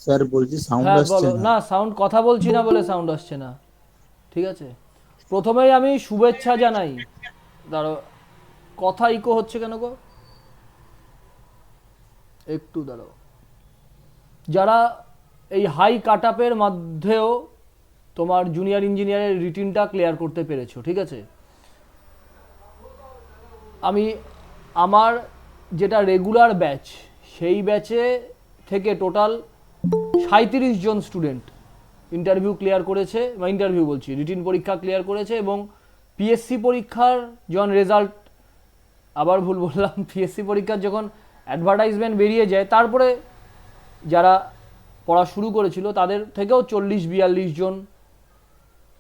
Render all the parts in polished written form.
Sir বলছি sound হ্যাঁ আসছে বলো না। না, সাউন্ড কথা বলছি না বলে সাউন্ড আসছে না। ঠিক আছে, প্রথমেই আমি শুভেচ্ছা জানাই। দাঁড়ো, কথা ইকো হচ্ছে কেন গো? একটু দাঁড়াও। যারা এই হাই কাট আপের মধ্যেও তোমার জুনিয়র ইঞ্জিনিয়ারের রিটিনটা ক্লিয়ার করতে পেরেছো, ঠিক আছে। আমি আমার যেটা রেগুলার ব্যাচ, সেই ব্যাচে থেকে টোটাল 37 জন স্টুডেন্ট ইন্টারভিউ ক্লিয়ার করেছে, বা ইন্টারভিউ বলছি, রিটিন পরীক্ষা ক্লিয়ার করেছে। এবং পিএসসি পরীক্ষার যখন রেজাল্ট, আবার ভুল বললাম, পিএসসি পরীক্ষার যখন অ্যাডভার্টাইজমেন্ট বেরিয়ে যায়, তারপরে যারা পড়া শুরু করেছিল তাদের থেকেও 40-42 জন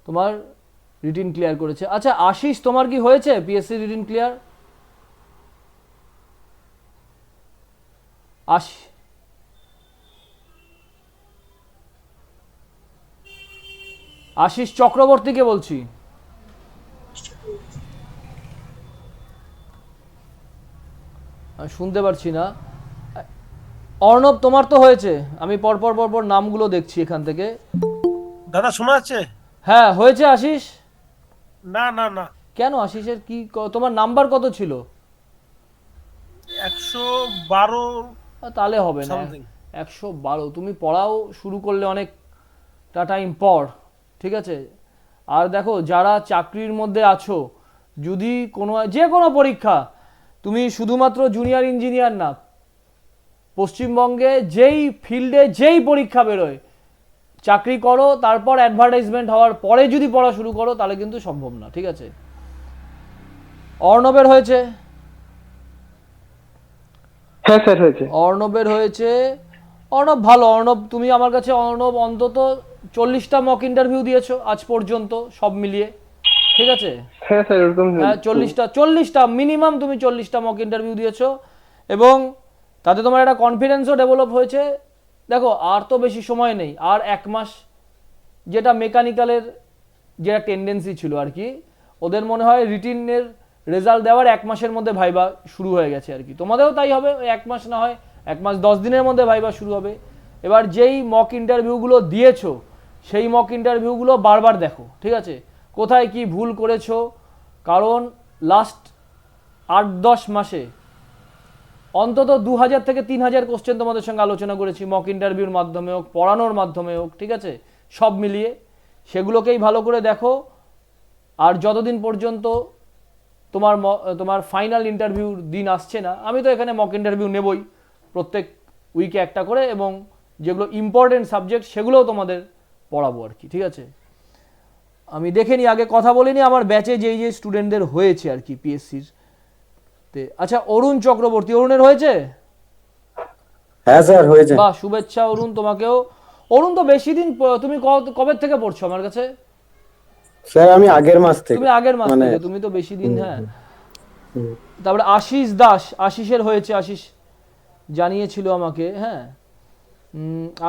তোমার রিটিন ক্লিয়ার করেছে। আচ্ছা আশিস, তোমার কি হয়েছে পিএসসি রিটিন ক্লিয়ার? আশ আশিস চক্রবর্তীকে বলছি। আমি শুনতে পারছি না। অর্ণব, তোমার তো হয়েছে। আমি পরপর পরপর নামগুলো দেখছি এখান থেকে। দাদা শোনা যাচ্ছে? হ্যাঁ হয়েছে আশিস। না না না। কেন আশিসের কি তোমার নাম্বার কত ছিল? 112 তাহলে হবে না। সামথিং। 112? তুমি পড়াও শুরু করলে অনেকটা টাইম পর, ঠিক আছে। আর দেখো, যারা চাকরির মধ্যে আছো, যদি কোনো যে কোনো পরীক্ষা, তুমি শুধুমাত্র জুনিয়র ইঞ্জিনিয়ার না, পশ্চিমবঙ্গে যেই ফিল্ডে যেই পরীক্ষা বেরোয়, চাকরি করো, তারপর অ্যাডভার্টাইজমেন্ট হওয়ার পরে যদি পড়া শুরু করো, তাহলে কিন্তু সম্ভব না, ঠিক আছে। অর্ণবের হয়েছে। হ্যাঁ স্যার হয়েছে। অর্ণবের হয়েছে। অর্ণব ভালো। অর্ণব, তুমি আমার কাছে অর্ণব অন্তত 40টা মক ইন্টারভিউ দিয়েছো আজ পর্যন্ত সব মিলিয়ে, ঠিক আছে। হ্যাঁ স্যার ওরকম হ্যাঁ, 40টা মিনিমাম তুমি 40টা মক ইন্টারভিউ দিয়েছো। এবং তাতে তোমার একটা কনফিডেন্সও ডেভেলপ হয়েছে। দেখো, আর তো বেশি সময় নেই, আর 1 মাস। যেটা মেকানিক্যালের যেটা টেন্ডেন্সি ছিল আর কি, ওদের মনে হয় রিটিনের রেজাল্ট দেওয়ার 1 মাসের মধ্যে ভাইবা শুরু হয়ে গেছে আর কি। তোমাদেরও তাই হবে, ওই 1 মাস না হয় 1 মাস 10 দিনের মধ্যে ভাইবা শুরু হবে। এবার যেই মক ইন্টারভিউগুলো দিয়েছো, সেই মক ইন্টারভিউগুলো বারবার দেখো, ঠিক আছে, কোথায় কি ভুল করেছো। কারণ লাস্ট 8-10 মাসে অন্তত 2000 থেকে 3000 কোশ্চেন তোমাদের সঙ্গে আলোচনা করেছি, মক ইন্টারভিউর মাধ্যমে হোক, পড়ানোর মাধ্যমে হোক, ঠিক আছে, সব মিলিয়ে। সেগুলোকেই ভালো করে দেখো। আর যতদিন পর্যন্ত তোমার ফাইনাল ইন্টারভিউর দিন আসছে না, আমি তো এখানে মক ইন্টারভিউ নেবই প্রত্যেক উইকে একটা করে, এবং যেগুলো ইম্পর্টেন্ট সাবজেক্ট সেগুলোও তোমাদের পড়াবো আর কি, ঠিক আছে। আমি দেখে নিই, আগে কথা বলিনি আমার ব্যাচে যেই যে স্টুডেন্টদের হয়েছে আর কি পিএসসির তে। আচ্ছা অরুণ চক্রবর্তী, অরুণের হয়েছে? হ্যাঁ স্যার হয়েছে। বাহ, শুভেচ্ছা অরুণ তোমাকেও। অরুণ তো বেশি দিন তুমি কবে থেকে পড়ছো আমার কাছে? স্যার আমি আগের মাস তুমি থেকে, আগের মাস মানে থেকে, তুমি তো বেশি দিন। হুম, হ্যাঁ। হুম, হুম। তারপরে আশিস দাস, আশিসের হয়েছে, আশিস জানিয়েছিল আমাকে। হ্যাঁ।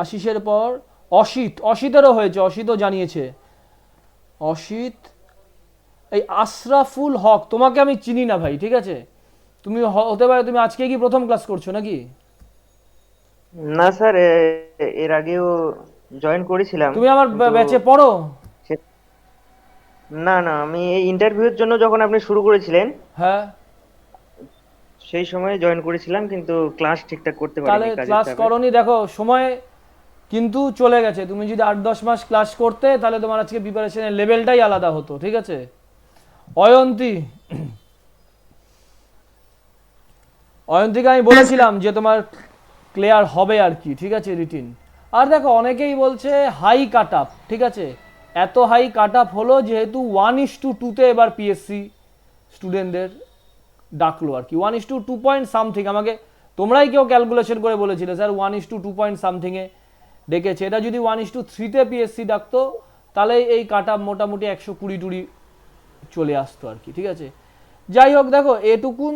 আশিসের পর অসিতেরও হয়েছে, অসিতও জানিয়েছে। অসিত, এই আশরাফুল হক, তোমাকে আমি চিনি না ভাই, ঠিক আছে। তুমি হতে পারে তুমি আজকে কি প্রথম ক্লাস করছো নাকি? না স্যার, এর আগেও জয়েন করেছিলাম তুমি আমার কিন্তু ব্যাচে পড়ো? সে- না না, আমি এই ইন্টারভিউর জন্য যখন আপনি শুরু করেছিলেন হ্যাঁ। সেই সময় জয়েন করেছিলাম, কিন্তু ক্লাস ঠিকঠাক করতে তাহলে পারিনি কাজের ক্লাস চাপে। করনি, দেখো সময় কিন্তু চলে গেছে। তুমি যদি 8-10 মাস ক্লাস করতে, তাহলে তোমার আজকে প্রিপারেশনের লেভেলটাই আলাদা হতো, ঠিক আছে। অয়ন্তী, অয়ন্তিকে আমি বলেছিলাম যে তোমার ক্লিয়ার হবে আর কি, ঠিক আছে, রিটিন। আর দেখো, অনেকেই বলছে হাই কাট আপ, ঠিক আছে। এত হাই কাট আপ হলো যেহেতু 1:2-তে এবার পিএসসি স্টুডেন্টদের ডাকলো আর কি। 1:2 পয়েন্ট সামথিং, আমাকে তোমরাই কেউ ক্যালকুলেশন করে বলেছিলে স্যার 1:2 পয়েন্ট সামথিংয়ে ডেকেছে। এটা যদি 1:3-তে পিএসসি ডাকতো, তাহলে এই কাট আপ মোটামুটি 120-20 চলে আসতো আর কি, ঠিক আছে। যাই হোক, দেখো এটুকুন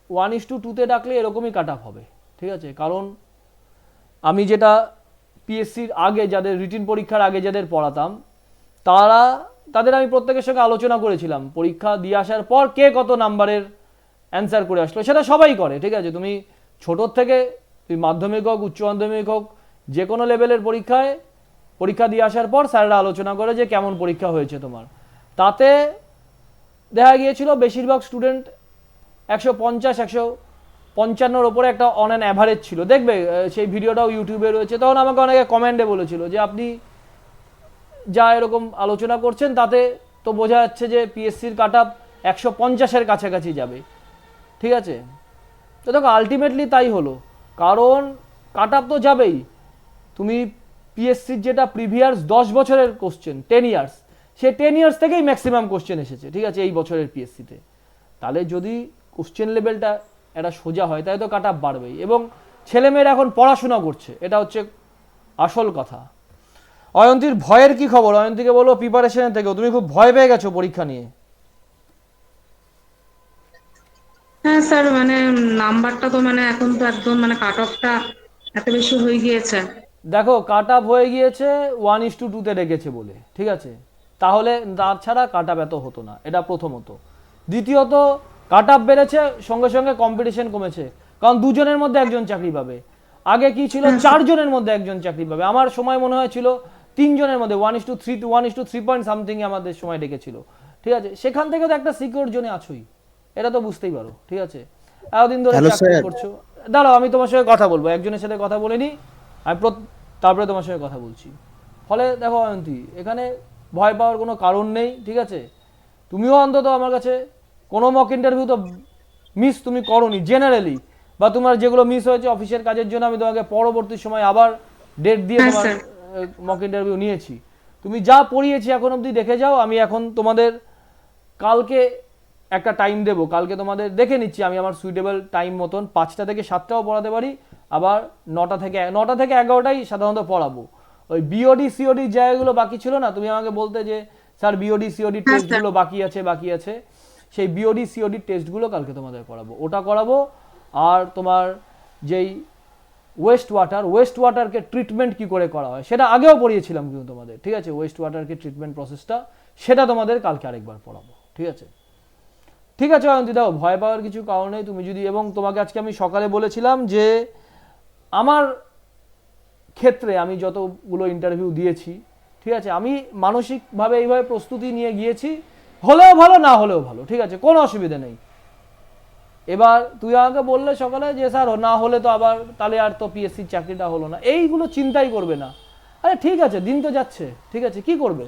1:2-তে ডাকলে এরকমই কাট আপ হবে, ঠিক আছে। কারণ আমি যেটা পিএসসির আগে যাদের রিটিন পরীক্ষার আগে যাদের পড়াতাম, তাদের আমি প্রত্যেকের সঙ্গে আলোচনা করেছিলাম পরীক্ষা দিয়ে আসার পর কে কত নাম্বারের অ্যান্সার করে আসলো। সেটা সবাই করে, ঠিক আছে। তুমি ছোটোর থেকে, তুমি মাধ্যমিক হোক, উচ্চ মাধ্যমিক হোক, যে কোনো লেভেলের পরীক্ষা দিয়ে আসার পর স্যাররা আলোচনা করে যে কেমন পরীক্ষা হয়েছে তোমার। তাতে দেখা গিয়েছিল বেশিরভাগ স্টুডেন্ট 150-155 ওপরে একটা অন অ্যান অ্যাভারেজ ছিল। দেখবে সেই ভিডিওটাও ইউটিউবে রয়েছে। তখন আমাকে অনেকে কমেন্টে বলেছিল যে আপনি যা এরকম আলোচনা করছেন তাতে তো বোঝা যাচ্ছে যে পিএসসির কাট আপ 150-এর কাছাকাছি যাবে। ঠিক আছে, তো দেখো আলটিমেটলি তাই হলো, কারণ কাট আপ তো যাবেই। তুমি পিএসসির যেটা প্রিভিয়াস 10 বছরের কোশ্চেন 10 ইয়ার্স, সে 10 ইয়ার্স থেকেই ম্যাক্সিমাম কোশ্চেন এসেছে। ঠিক আছে, এই বছরের পিএসসিতে। তাহলে যদি কোশ্চেন লেভেলটা একটা সোজা হয় তাহলে তো কাট আপ বাড়বেই। এবং ছেলেমেয়েরা এখন পড়াশোনা করছে, এটা হচ্ছে আসল কথা। অয়ন্তীর ভয়ের কি খবর? অয়ন্তীকে বলো প্রিপারেশনের থেকেও তুমি খুব ভয় পেয়ে গেছো পরীক্ষা নিয়ে। হ্যাঁ স্যার, মানে নাম্বারটা তো মানে এখন তো একদম মানে কাট অফটা এত বেশি হয়ে গিয়েছে। দেখো কাট আপ হয়ে গিয়েছে 1:2 রেখেছে বলে, ঠিক আছে, তাহলে তাছাড়া কাট আপ এত হতো না, এটা প্রথমত। দ্বিতীয়ত কাট আপ বেড়েছে, সঙ্গে সঙ্গে কম্পিটিশন কমেছে, কারণ দুজনের মধ্যে একজন চাকরি পাবে। আগে কি ছিল, 4 জনের মধ্যে একজন চাকরি পাবে। আমার সময় মনে হয় ছিল 3 জনের মধ্যে 1:3 1:3 পয়েন্ট সামথিং আমাদের সময় ডেকেছিল। ঠিক আছে, সেখান থেকে তো একটা সিকিউর জোনে আছোই, এটা তো বুঝতেই পারো। ঠিক আছে, এতদিন ধরে চাকরি করছো। দাঁড়াও আমি তোমার সঙ্গে কথা বলবো, একজনের সাথে কথা বলে নি, আমি তারপরে তোমার সঙ্গে কথা বলছি। ফলে দেখো অয়ন্তী, এখানে ভয় পাওয়ার কোনো কারণ নেই। ঠিক আছে, তুমিও অন্তত আমার কাছে কোনো মক ইন্টারভিউ তো মিস তুমি করোনি জেনারেলি, বা তোমার যেগুলো মিস হয়েছে অফিসের কাজের জন্য আমি তোমাকে পরবর্তী সময় আবার ডেট দিয়ে হ্যাঁ, তোমার স্যার। মক ইন্টারভিউ নিয়েছি। তুমি যা পড়িয়েছি এখন অবধি দেখে যাও। আমি এখন তোমাদের কালকে একটা টাইম দেবো, কালকে তোমাদের দেখে নিচ্ছি আমি আমার সুইটেবল টাইম মতন 5টা থেকে 7টাও পড়াতে পারি, আবার 9টা থেকে 11টাই সাধারণত পড়াবো। ওই বিওডি সিওডি জায়গাগুলো বাকি ছিল না, তুমি আমাকে বলতে যে স্যার বিওডি সিওডি টেস্টগুলো বাকি আছে, সেই বিওডি সিওডি টেস্টগুলো কালকে তোমাদের করাবো, ওটা করাবো। আর তোমার যেই ওয়েস্ট ওয়াটারকে ট্রিটমেন্ট কি করে করা হয় সেটা আগেও পড়িয়েছিলাম কিন্তু তোমাদের। ঠিক আছে, ওয়েস্ট ওয়াটারকে ট্রিটমেন্ট প্রসেসটা, সেটা তোমাদের কালকে আরেকবার পড়াবো। ঠিক আছে, ঠিক আছে অয়ন্তী, দাও ভয় পাওয়ার কিছু কারণ নেই। তুমি যদি, এবং তোমাকে আজকে আমি সকালে বলেছিলাম যে আমার ক্ষেত্রে আমি যতগুলো ইন্টারভিউ দিয়েছি, ঠিক আছে, আমি মানসিকভাবে এইভাবে প্রস্তুতি নিয়ে গিয়েছি, হলেও ভালো না হলেও ভালো। ঠিক আছে, কোনো অসুবিধা নেই। এবার তুই আমাকে বললে সকালে যে স্যার না হলে তো আবার তাহলে আর তো পিএসসির চাকরিটা হলো না, এইগুলো চিন্তাই করবে না। আরে ঠিক আছে, দিন তো যাচ্ছে, ঠিক আছে, কি করবে,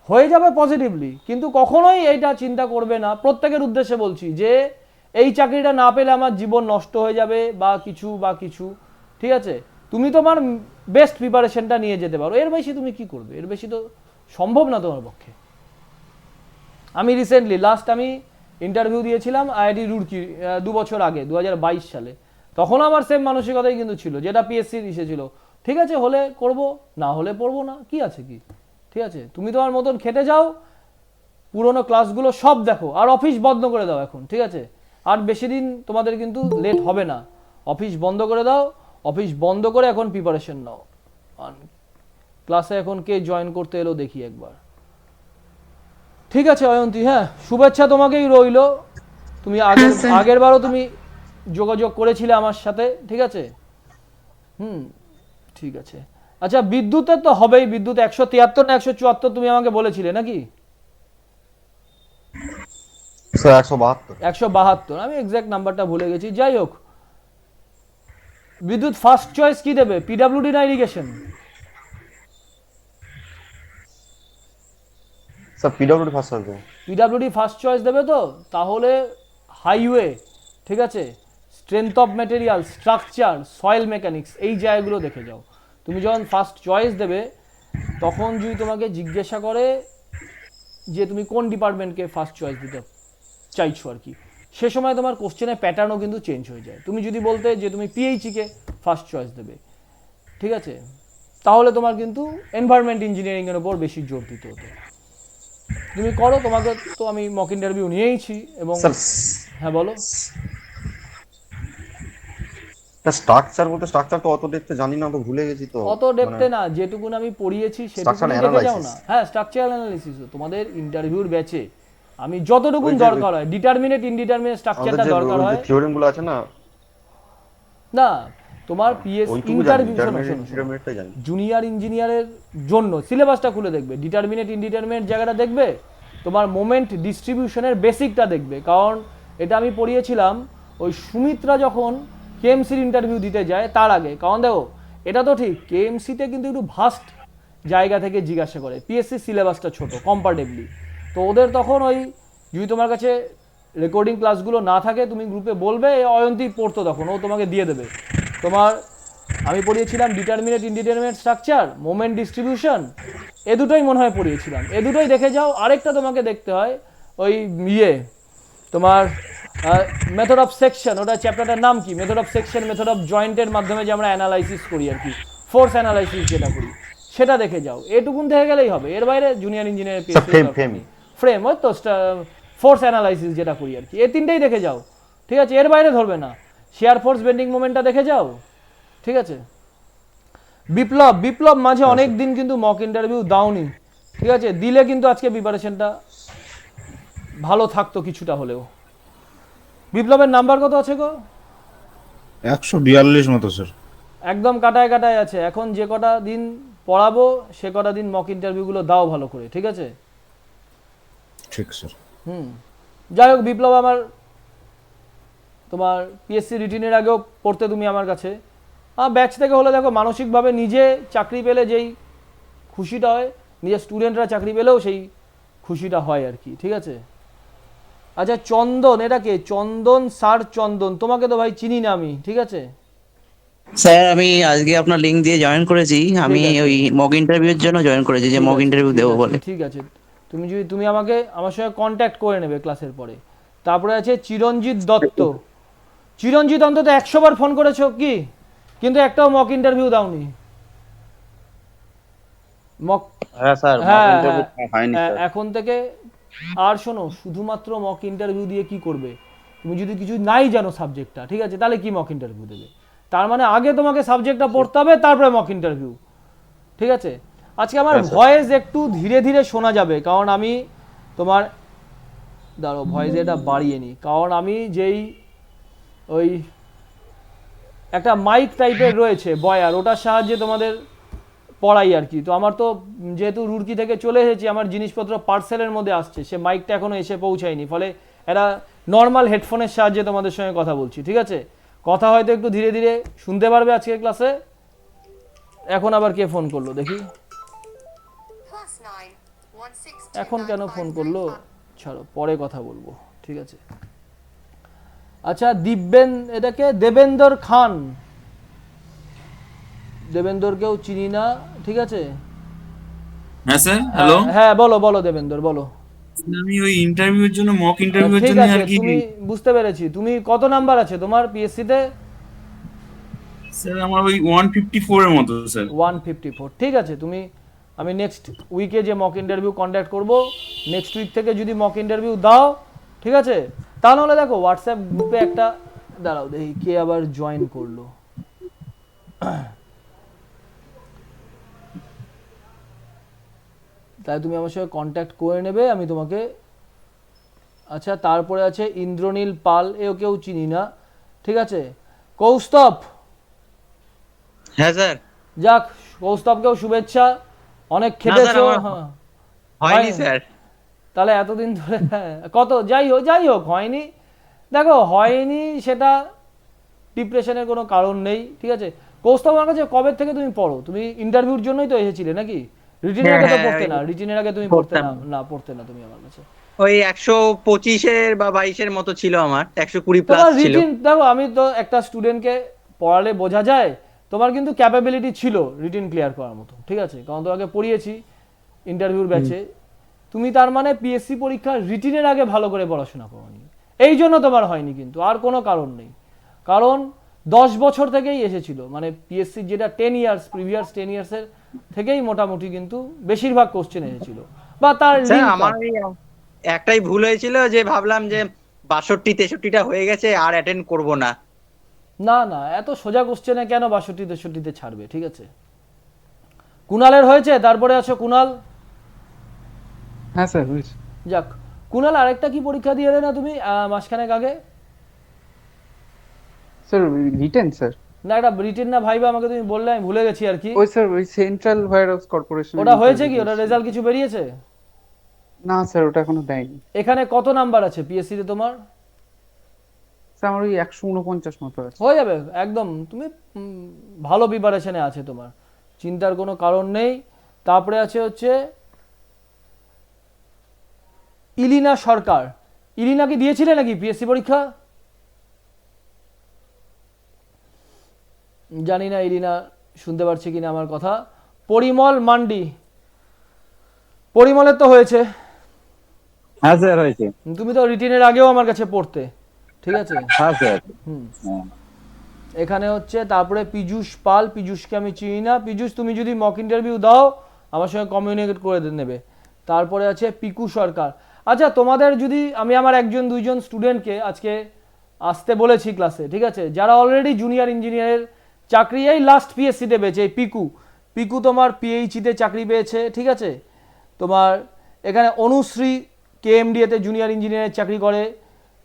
হয়ে যাবে পজিটিভলি, কিন্তু কখনোই এইটা চিন্তা করবে না। প্রত্যেকের উদ্দেশ্যে বলছি যে এই চাকরিটা না পেলে আমার জীবন নষ্ট হয়ে যাবে বা কিছু। ঠিক আছে, তুমি তোমার বেস্ট প্রিপারেশনটা নিয়ে যেতে পারো, এর বেশি তুমি কি করবে, এর বেশি তো সম্ভব না তোমার পক্ষে। আমি রিসেন্টলি আমি ইন্টারভিউ দিয়েছিলাম আইআইটি রুড়কি 2 বছর আগে 2022 সালে। তখন আমার সেম মানসিকতাই কিন্তু ছিল, যেটা পিএসসির এসেছিল। ঠিক আছে, হলে করব, না হলে পড়বো না, কি আছে কি। ঠিক আছে, তুমি তোমার মতন খেটে যাও, পুরোনো ক্লাসগুলো সব দেখো, আর অফিস বন্ধ করে দাও এখন। ঠিক আছে, আর বেশি দিন তোমাদের কিন্তু লেট হবে না, অফিস বন্ধ করে দাও, অফিস বন্ধ করে এখন প্রিপারেশন নাও। ক্লাসে এখন কে জয়েন করতে এলো দেখি একবার। ঠিক আছে অয়ন্তী, হ্যাঁ শুভেচ্ছা তোমাকেই রইলো। তুমি আগের বারও তুমি যোগাযোগ করেছিলে আমার সাথে। ঠিক আছে, ঠিক আছে। আচ্ছা, বিদ্যুতের তো হবেই, বিদ্যুৎ 173 না 174 তুমি আমাকে বলেছিলে নাকি? 172, আমি এক্সাক্ট নাম্বারটা ভুলে গেছি। যাই হোক, বিদ্যুৎ ফার্স্ট চয়েস কি দেবে, পিডব্লিউডি না irrigation? Sir PWD first choice দেবে। পিডব্লিউডি ফার্স্ট চয়েস দেবে তো তাহলে হাইওয়ে, ঠিক আছে, strength of material, structure, soil mechanics, এই জায়গাগুলো দেখে যাও। তুমি যখন ফার্স্ট চয়েস দেবে তখন যদি তোমাকে জিজ্ঞাসা করে যে তুমি কোন ডিপার্টমেন্টকে ফার্স্ট চয়েস দিতে চাইছো আর কি, সে সময় তোমার কোশ্চেনের প্যাটার্নও কিন্তু চেঞ্জ হয়ে যায়। তুমি যদি বলতে যে তুমি পিএইচইকে ফার্স্ট চয়েস দেবে, ঠিক আছে, তাহলে তোমার কিন্তু এনভায়রনমেন্ট ইঞ্জিনিয়ারিংয়ের ওপর বেশি জোর দিতে হতো। তুমি করো, তোমাকে তো আমি মক ইন্টারভিউ নিয়েইছি। এবং হ্যাঁ বলো। স্ট্রাকচার বলতে স্ট্রাকচার তো অত ডেপথে জানি না, তো ভুলে গেছি তো। অত ডেপথে না, যেটুকুন আমি পড়িয়েছি সেটুকুন দেখে যাও না। হ্যাঁ, স্ট্রাকচারাল অ্যানালিসিস তোমাদের ইন্টারভিউর ব্যাচে আমি যতটুকুন দরকার হয়, ডিটারমিনেট ইনডিটারমিনেট স্ট্রাকচারটা দরকার হয়, থিওরেমগুলো আছে না। না তোমার পিএস ওইটুকু জানি, ইন্টারভিউ ইন্টারমিডিয়েটটা জানি। জুনিয়র ইঞ্জিনিয়ারের জন্য সিলেবাসটা খুলে দেখবে, ডিটারমিনেট ইনডিটারমিনেট জায়গাটা দেখবে, তোমার মোমেন্ট ডিস্ট্রিবিউশনের বেসিকটা দেখবে। কারণ এটা আমি পড়িয়েছিলাম ওই সুমিত্রা যখন কেএমসির ইন্টারভিউ দিতে যায় তার আগে। কারণ দেখো এটা তো ঠিক, কেএমসিতে কিন্তু একটু ভাস্ট জায়গা থেকে জিজ্ঞাসা করে, পিএসসি সিলেবাসটা ছোট কম্পারেটিভলি, তো ওদের তখন ওই যদি তোমার কাছে রেকর্ডিং ক্লাসগুলো না থাকে তুমি গ্রুপে বলবে, অয়ন্তী পড়তো তখন, ও তোমাকে দিয়ে দেবে। তোমার আমি পড়িয়েছিলাম determinate indeterminate structure, moment distribution, এ দুটোই মনে হয় পড়িয়েছিলাম, এ দুটোই দেখে যাও। আরেকটা তোমাকে দেখতে হয় ওই তোমার মেথড অফ সেকশন, ওটা চ্যাপ্টারটার নাম কি, method of section, method of জয়েন্টের মাধ্যমে যে আমরা অ্যানালাইসিস করি আর কি, ফোর্স অ্যানালাইসিস যেটা করি সেটা দেখে যাও। এটুকুন দেখে গেলেই হবে, এর বাইরে জুনিয়র ইঞ্জিনিয়ার ফ্রেম ওই তো ফোর্স অ্যানালাইসিস যেটা করি আর কি, এই তিনটেই দেখে যাও, ঠিক আছে? এর বাইরে ধরবে না। শেয়ার ফোর্স বেন্ডিং মোমেন্টটা দেখে যাও, ঠিক আছে? বিপ্লব মাঝে অনেক দিন কিন্তু মক ইন্টারভিউ দাওনি, ঠিক আছে? দিলে কিন্তু আজকে প্রিপারেশনটা ভালো থাকতো কিছুটা হলেও। বিপ্লবের নাম্বার কত আছে গো? 142 মতো স্যার। একদম কাটায় কাটায় আছে। এখন যে কটা দিন পড়াবো সে কটা দিন মক ইন্টারভিউগুলো দাও ভালো করে, ঠিক আছে? ঠিক স্যার। যাই হোক বিপ্লব, আমার তোমার পিএসসি রিটিনের আগেও পড়তে তুমি আমার কাছে, ব্যাচ থেকে হলে দেখো মানসিকভাবে নিজে চাকরি পেলে যেই খুশিটা হয়, নিজের স্টুডেন্টরা চাকরি পেলেও সেই খুশিটা হয় আর কি, ঠিক আছে? আচ্ছা চন্দন, এটা কে? চন্দন স্যার চন্দন, তোমাকে তো ভাই চিনি না আমি, ঠিক আছে? স্যার আমি আজকে আপনার লিংক দিয়ে জয়েন করেছি, আমি ওই মক ইন্টারভিউর জন্য জয়েন করেছি, যে মক ইন্টারভিউ দেবো বলে। ঠিক আছে, তুমি আমাকে আমার সঙ্গে কন্ট্যাক্ট করে নেবে ক্লাসের পরে। তারপরে আছে চিরঞ্জিত দত্ত। চিরঞ্জিত অন্তত 100 বার ফোন করেছো কি, কিন্তু একটাও মক ইন্টারভিউ দাওনি। হ্যাঁ স্যার, এখন থেকে আর শোনো, শুধুমাত্র মক ইন্টারভিউ দিয়ে কি করবে? তুমি যদি কিছু নাই জানো সাবজেক্টটা, ঠিক আছে, তাহলে কি মক ইন্টারভিউ দেবে? তার মানে আগে তোমাকে সাবজেক্টটা পড়তে হবে, তারপরে মক ইন্টারভিউ, ঠিক আছে? আজকে আমার ভয়েস একটু ধীরে ধীরে শোনা যাবে, কারণ আমি তোমার দাঁড়ো ভয়েস এটা বাড়িয়ে নি, কারণ আমি যেই ওই একটা মাইক টাইপের রয়েছে বয়ার, ওটার সাহায্যে তোমাদের পড়াই আর কি। তো আমার তো যেহেতু রুড়কি থেকে চলে এসেছি, আমার জিনিসপত্র পার্সেলের মধ্যে আসছে, সে মাইকটা এখনো এসে পৌঁছায়নি, ফলে এটা নর্মাল হেডফোনের সাহায্যে তোমাদের সঙ্গে কথা বলছি, ঠিক আছে? কথা হয়তো একটু ধীরে ধীরে শুনতে পারবে আজকের ক্লাসে। এখন আবার কে ফোন করলো দেখি, এখন কেন ফোন করলো, ছাড়ো পরে কথা বলবো, ঠিক আছে? আচ্ছা এটাকে দেবেন্দর খান, দেবেন্দরকেও চিনি না, ঠিক আছে? হ্যাঁ স্যার, হ্যালো। হ্যাঁ বলো দেবেন্দর, বলো। আমি ওই ইন্টারভিউর জন্য, মক ইন্টারভিউর ঠিক জন্য আছে, আর কি। তুমি বুঝতে পেরেছি। তুমি কত নাম্বার আছে তোমার পিএসসি তে? স্যার আমার ওই 154 এর মতো স্যার। 154, ঠিক আছে। আমি নেক্সট উইকে যে মক ইন্টারভিউ কন্ডাক্ট করব, নেক্সট উইক থেকে যদি মক ইন্টারভিউ দাও, ঠিক আছে? তা নাহলে দেখো হোয়াটসঅ্যাপ গ্রুপে একটা, দাঁড়াও দেখি কে আবার জয়েন করলো। তাই তুমি আমার সঙ্গে কন্ট্যাক্ট করে নেবে, আমি তোমাকে। আচ্ছা তারপরে আছে ইন্দ্রনীল পাল, এও কেউ চিনি না, ঠিক আছে? কৌস্তব, হ্যাঁ স্যার। যাক কৌস্তবকেও শুভেচ্ছা, অনেক খেটেছো। হয়নি স্যার। তাহলে এতদিন ধরে কত, যাই হোক হয়নি, দেখো হয়নি সেটা ডিপ্রেশনের কোনো কারণ নেই, ঠিক আছে? কৌস্তব আমার কাছে কবে থেকে তুমি পড়ো? তুমি ইন্টারভিউর জন্যই তো এসেছিলে নাকি? রিটিনের আগে তো পড়তে না, রিটিনের আগে তুমি পড়তে না তুমি আমার কাছে। ওই 125 বা 22 মতো ছিল আমার, 120 প্লাস তোমার ছিল। রিটিন দেখো, আমি তো একটা স্টুডেন্টকে পড়ালে বোঝা যায় তোমার কিন্তু ক্যাপাবিলিটি ছিল রিটিন ক্লিয়ার করার মতো, ঠিক আছে? কারণ তোমাকে পড়িয়েছি ইন্টারভিউর ব্যাচে। তুমি তার মানে পিএসসি পরীক্ষা রিটিনের আগে ভালো করে পড়াশোনা করোনি, এই জন্য তোমার হয়নি, কিন্তু আর কোনো কারণ নেই। কারণ 10 বছর থেকেই এসেছিল, মানে পিএসসি যেটা 10 ইয়ার্স, প্রিভিয়াস 10 ইয়ার্সের থেকেই মোটামুটি কিন্তু বেশিরভাগ কোশ্চেন এসেছিল, বা তার আমার একটাই ভুল হয়েছিল, যে ভাবলাম যে 62-63টা হয়ে গেছে আর অ্যাটেন্ড করব না। না এত সোজা কোশ্চেনে কেন 62-63তে ছাড়বে, ঠিক আছে? কুণালের হয়েছে, তারপরে আছো কুণাল। হ্যাঁ স্যার হয়েছে। যাক, কুণাল আরেকটা কি পরীক্ষা দিয়ে এলে না তুমি মাসখানেক আগে? Sir written sir. না একটা রিটেন না ভাইবা আমাকে তুমি বললে, আমি ভুলে গেছি আর কি। ওই স্যার ওই সেন্ট্রাল ভাইরাস কর্পোরেশন। ওটা হয়েছে কি, ওটা রেজাল্ট কিছু বেরিয়েছে? না স্যার ওটা এখনো দেয়নি এখানে কত নাম্বার আছে পিএসসি তে তোমার? স্যার আমার ওই 149 মতো আছে। হয়ে যাবে একদম, তুমি ভালো প্রিপারেশনে আছে তোমার, চিন্তার কোনো কারণ নেই। তারপরে আছে হচ্ছে ইলিনা সরকার। ইলিনা কি দিয়েছিলে নাকি পিএসসি পরীক্ষা? জানি না ইলিনা শুনতে পারছে কিনা আমার কথা। পরিমল মান্ডি, পরিমলের তো হয়েছে। হ্যাঁ স্যার হয়েছে। তুমি তো রিটেনের আগেও আমার কাছে পড়তে, ঠিক আছে? হ্যাঁ স্যার। এখানে হচ্ছে তারপরে পীযূষ পাল, পীযূষকে আমি চিনি না। পীযূষ তুমি যদি মক ইন্টারভিউ দাও আমার সঙ্গে কমিউনিকেট করে নেবে। তারপরে আছে পিকু সরকার। আচ্ছা তোমাদের যদি আমি আমার একজন দুইজন স্টুডেন্টকে আজকে আসতে বলেছি ক্লাসে, ঠিক আছে, যারা অলরেডি জুনিয়র ইঞ্জিনিয়ারের চাকরি এই লাস্ট পিএসসিতে পেয়েছে, এই পিকু, পিকু তোমার পিএইচিতে চাকরি পেয়েছে, ঠিক আছে। তোমার এখানে অনুশ্রী কেএমডিএতে জুনিয়র ইঞ্জিনিয়ারের চাকরি করে,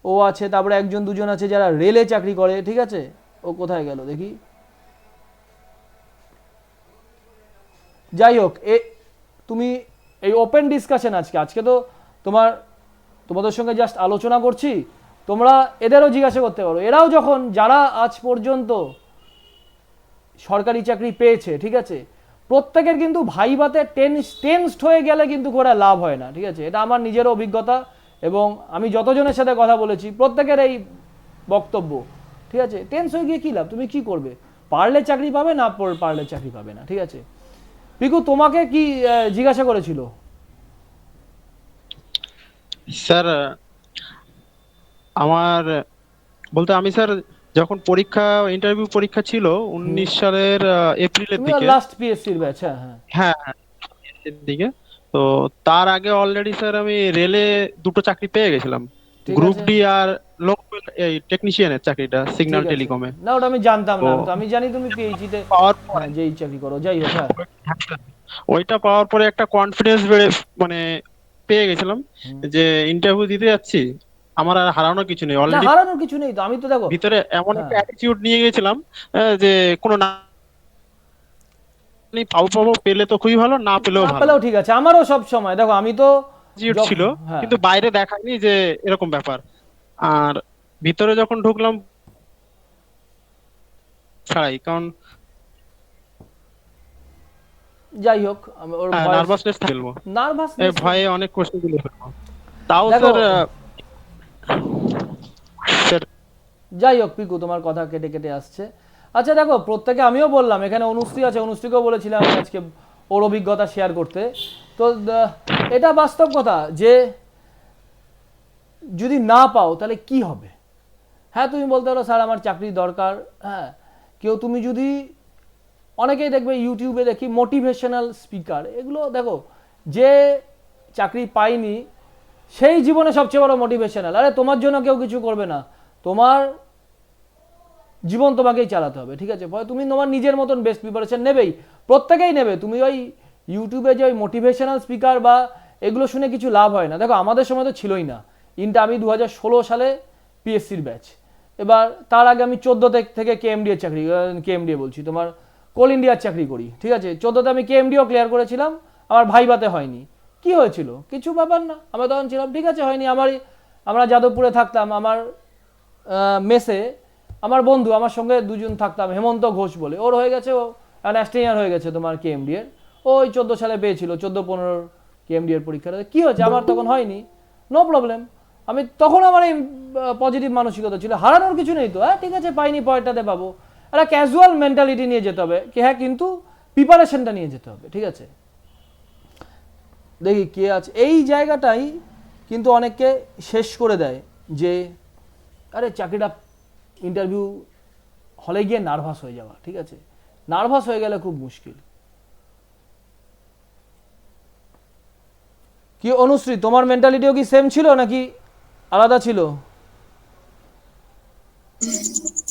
ও আছে। তারপরে একজন দুজন আছে যারা রেলে চাকরি করে, ঠিক আছে। ও কোথায় গেল দেখি। যাই হোক, তুমি এই ওপেন ডিসকাশন আজকে তো তোমাদের সঙ্গে জাস্ট আলোচনা করছি, তোমরা এদেরও জিজ্ঞাসা করতে পারো। এরাও যখন যারা আজ পর্যন্ত সরকারি চাকরি পেয়েছে, ঠিক আছে, প্রত্যেকের কিন্তু ভাইভাতে টেনসড হয়ে গেলে কিন্তু করে লাভ হয় না, ঠিক আছে। এটা আমার নিজের অভিজ্ঞতা এবং আমি যতজনের সাথে কথা বলেছি প্রত্যেকের এই বক্তব্য, ঠিক আছে। টেন্স হয়ে গিয়ে কী লাভ, তুমি কি করবে? পারলে চাকরি পাবে, না পারলে চাকরি পাবে না, ঠিক আছে। পিকু তোমাকে কি জিজ্ঞাসা করেছিল? স্যার আমার বলতে আমি স্যার যখন ইন্টারভিউ পরীক্ষা ছিল 19 সালের এপ্রিলের দিকে, লাস্ট পিএসসির ব্যাচ। হ্যাঁ হ্যাঁ এর দিকে, তো তার আগে অলরেডি স্যার আমি রেলে দুটো চাকরি পেয়ে গেছিলাম, গ্রুপ ডি আর লোকাল এই টেকনিশিয়ানের চাকরিটা সিগন্যাল টেলিকমে। না ওটা আমি জানতাম না, তো আমি জানি তুমি পিএইচডি তে পাওয়ার পরে যেই চাকরি করো। যাই হোক, হ্যাঁ ওইটা পাওয়ার পরে একটা কনফিডেন্স বেড়ে মানে পেয়ে গেছিলাম যে ইন্টারভিউ দিতে যাচ্ছি, আমার আর হারানোর কিছু নেই। অলরেডি হারানোর কিছু নেই তো, আমি তো দেখো ভিতরে এমন একটা অ্যাটিটিউড নিয়ে গেছিলাম যে কোনো না পাবো পেলে তো খুবই ভালো, না পেলেও ভালো, পেলেও ঠিক আছে। আমারও সব সময় দেখো আমি তো ছিল, কিন্তু বাইরে দেখায়নি যে এরকম ব্যাপার। আর ভিতরে যখন ঢুকলাম ছাড়াই, কারণ যাই হোক ওর নার্ভাসনেস ফেলবো, নার্ভাসনেস ভয়ে অনেক কোশ্চেন গুলো ফেলবো। তাও স্যার যাই হোক পিকু তোমার কথা কেটে কেটে আসছে। আচ্ছা দেখো প্রত্যেকে, আমিও বললাম এখানে অনুশ্রী আছে, অনুশ্রীকেও বলেছিলাম আজকে ওর অভিজ্ঞতা শেয়ার করতে। তো এটা বাস্তব কথা যে যদি না পাও তাহলে কি হবে। হ্যাঁ তুমি বলতে পারো স্যার আমার চাকরি দরকার, হ্যাঁ কেউ তুমি যদি অনেকেই দেখবে ইউটিউবে দেখি মোটিভেশনাল স্পিকার, এগুলো দেখো যে চাকরি পায়নি সেই জীবনে সবচেয়ে বড় মোটিভেশনাল। আরে তোমার জন্য কেউ কিছু করবে না, তোমার জীবন তোমাকেই চালাতে হবে, ঠিক আছে। তুমি তোমার নিজের মতন বেস্ট প্রিপারেশন নেবেই, প্রত্যেকেই নেবে। তুমি ওই ইউটিউবে যে ওই মোটিভেশনাল স্পিকার বা এগুলো শুনে কিছু লাভ হয় না। দেখো আমাদের সময় তো ছিলই না, আমি 2016 সালে পিএসসির ব্যাচ, এবার তার আগে আমি 14 থেকে কেএমডিএর চাকরি, কেএমডিএ বলছি তোমার কোল ইন্ডিয়ার চাকরি করি, ঠিক আছে। 14তে আমি কেএমডিও ক্লিয়ার করেছিলাম, আমার ভাইভাতে হয়নি। কি হয়েছিল? কিছু ব্যাপার না, আমরা তখন ছিলাম ঠিক আছে হয়নি। আমরা যাদবপুরে থাকতাম, আমার মেসে আমার বন্ধু, আমার সঙ্গে দুজন থাকতাম, হেমন্ত ঘোষ বলে, ওর হয়ে গেছে, ও ন্যাশনাল হয়ে গেছে তোমার কেএমডি এর, ওই 14 সালে পেয়েছিল, 14-15 কেএমডি এর পরীক্ষাটা। কি হয়েছে? আমার তখন হয়নি, নো প্রবলেম। আমি তখন আমার এই পজিটিভ মানসিকতা ছিল, হারানোর কিছু নেই তো, হ্যাঁ ঠিক আছে পাইনি পরেরটাতে পাবো। একটা ক্যাজুয়াল মেন্টালিটি নিয়ে যেতে হবে কি, হ্যাঁ কিন্তু প্রিপারেশনটা নিয়ে যেতে হবে, ঠিক আছে। দেখি কে আছে, এই জায়গাটাই কিন্তু অনেককে শেষ করে দেয় যে আরে চাকরিটা ইন্টারভিউ হলে গিয়ে নার্ভাস হয়ে যাওয়া, ঠিক আছে। নার্ভাস হয়ে গেলে খুব মুশকিল। কি অনুশ্রী তোমার মেন্টালিটিও কি সেম ছিল নাকি আলাদা ছিল?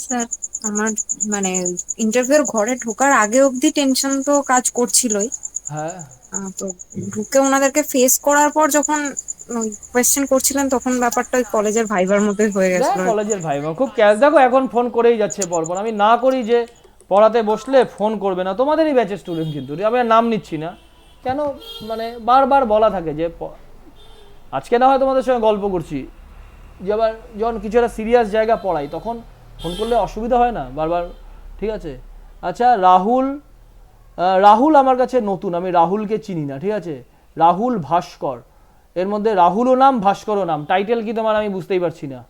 স্যার আমার মানে ইন্টারভিউর ঘরে ঢোকার আগে অবধি টেনশন তো কাজ করছিলই, হ্যাঁ তো ঢুকে ওনাদেরকে ফেস করার পর যখন কোয়েশ্চেন করছিলেন তখন ব্যাপারটা ওই কলেজের ভাইবার মধ্যে হয়ে গেছিল। কলেজের ভাইবা খুব ক্যাশ, দেখো এখন ফোন করেই যাচ্ছে পরপর, আমি না করি যে পড়াতে বসলে ফোন করবে না, তোমাদেরই ব্যাচের স্টুডেন্ট, কিন্তু আমি আর নাম নিচ্ছি না কেন, মানে বারবার বলা থাকে যে আজকে না হয় তোমাদের সঙ্গে গল্প করছি, যে আবার যখন কিছু একটা সিরিয়াস জায়গা পড়াই তখন ফোন করলে অসুবিধা হয় না বারবার, ঠিক আছে। আচ্ছা রাহুল আমার কাছে নতুন, আমি রাহুলকে চিনি না, ঠিক আছে। রাহুল ভাস্কর, এর মধ্যে রাহুলও নাম ভাস্করও নাম, টাইটেল কি তোমার আমি বুঝতেই পারছি না।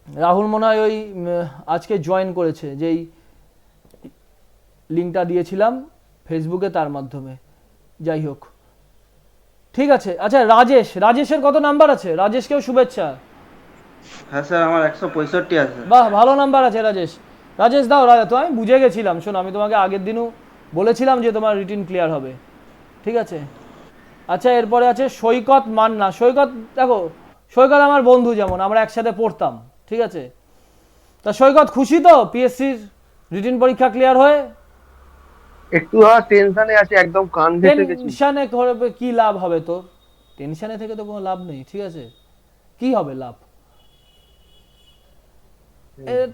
রাহুল মনে হয় ওই আজকে জয়েন করেছে, যেই লিঙ্কটা দিয়েছিলাম ফেসবুকে তার মাধ্যমে, যাই হোক ঠিক আছে। আচ্ছা রাজেশের কত নাম্বার আছে? রাজেশকেও শুভেচ্ছা। হ্যাঁ স্যার, আমার 165 আছে। বাহ, ভালো নাম্বার আছে রাজেশ দাও। তো আমি বুঝে গেছিলাম, শোনো আমি তোমাকে আগের দিনও বলেছিলাম যে তোমার রিটিন ক্লিয়ার হবে, ঠিক আছে। আচ্ছা এরপরে আছে সৈকত মান্না। সৈকত দেখো, সৈকত আমার বন্ধু, যেমন আমরা একসাথে পড়তাম, ঠিক আছে। তা সৈকত খুশি তো পিএসসির রিটিন পরীক্ষা ক্লিয়ার হয়ে? একটু টেনশনে আছে, একদম কান ঘেঁষে গেছি। টেনশনে করবে কি লাভ হবে তোর? টেনশনে থেকে তো কোনো লাভ নেই, ঠিক আছে। কি হবে লাভ?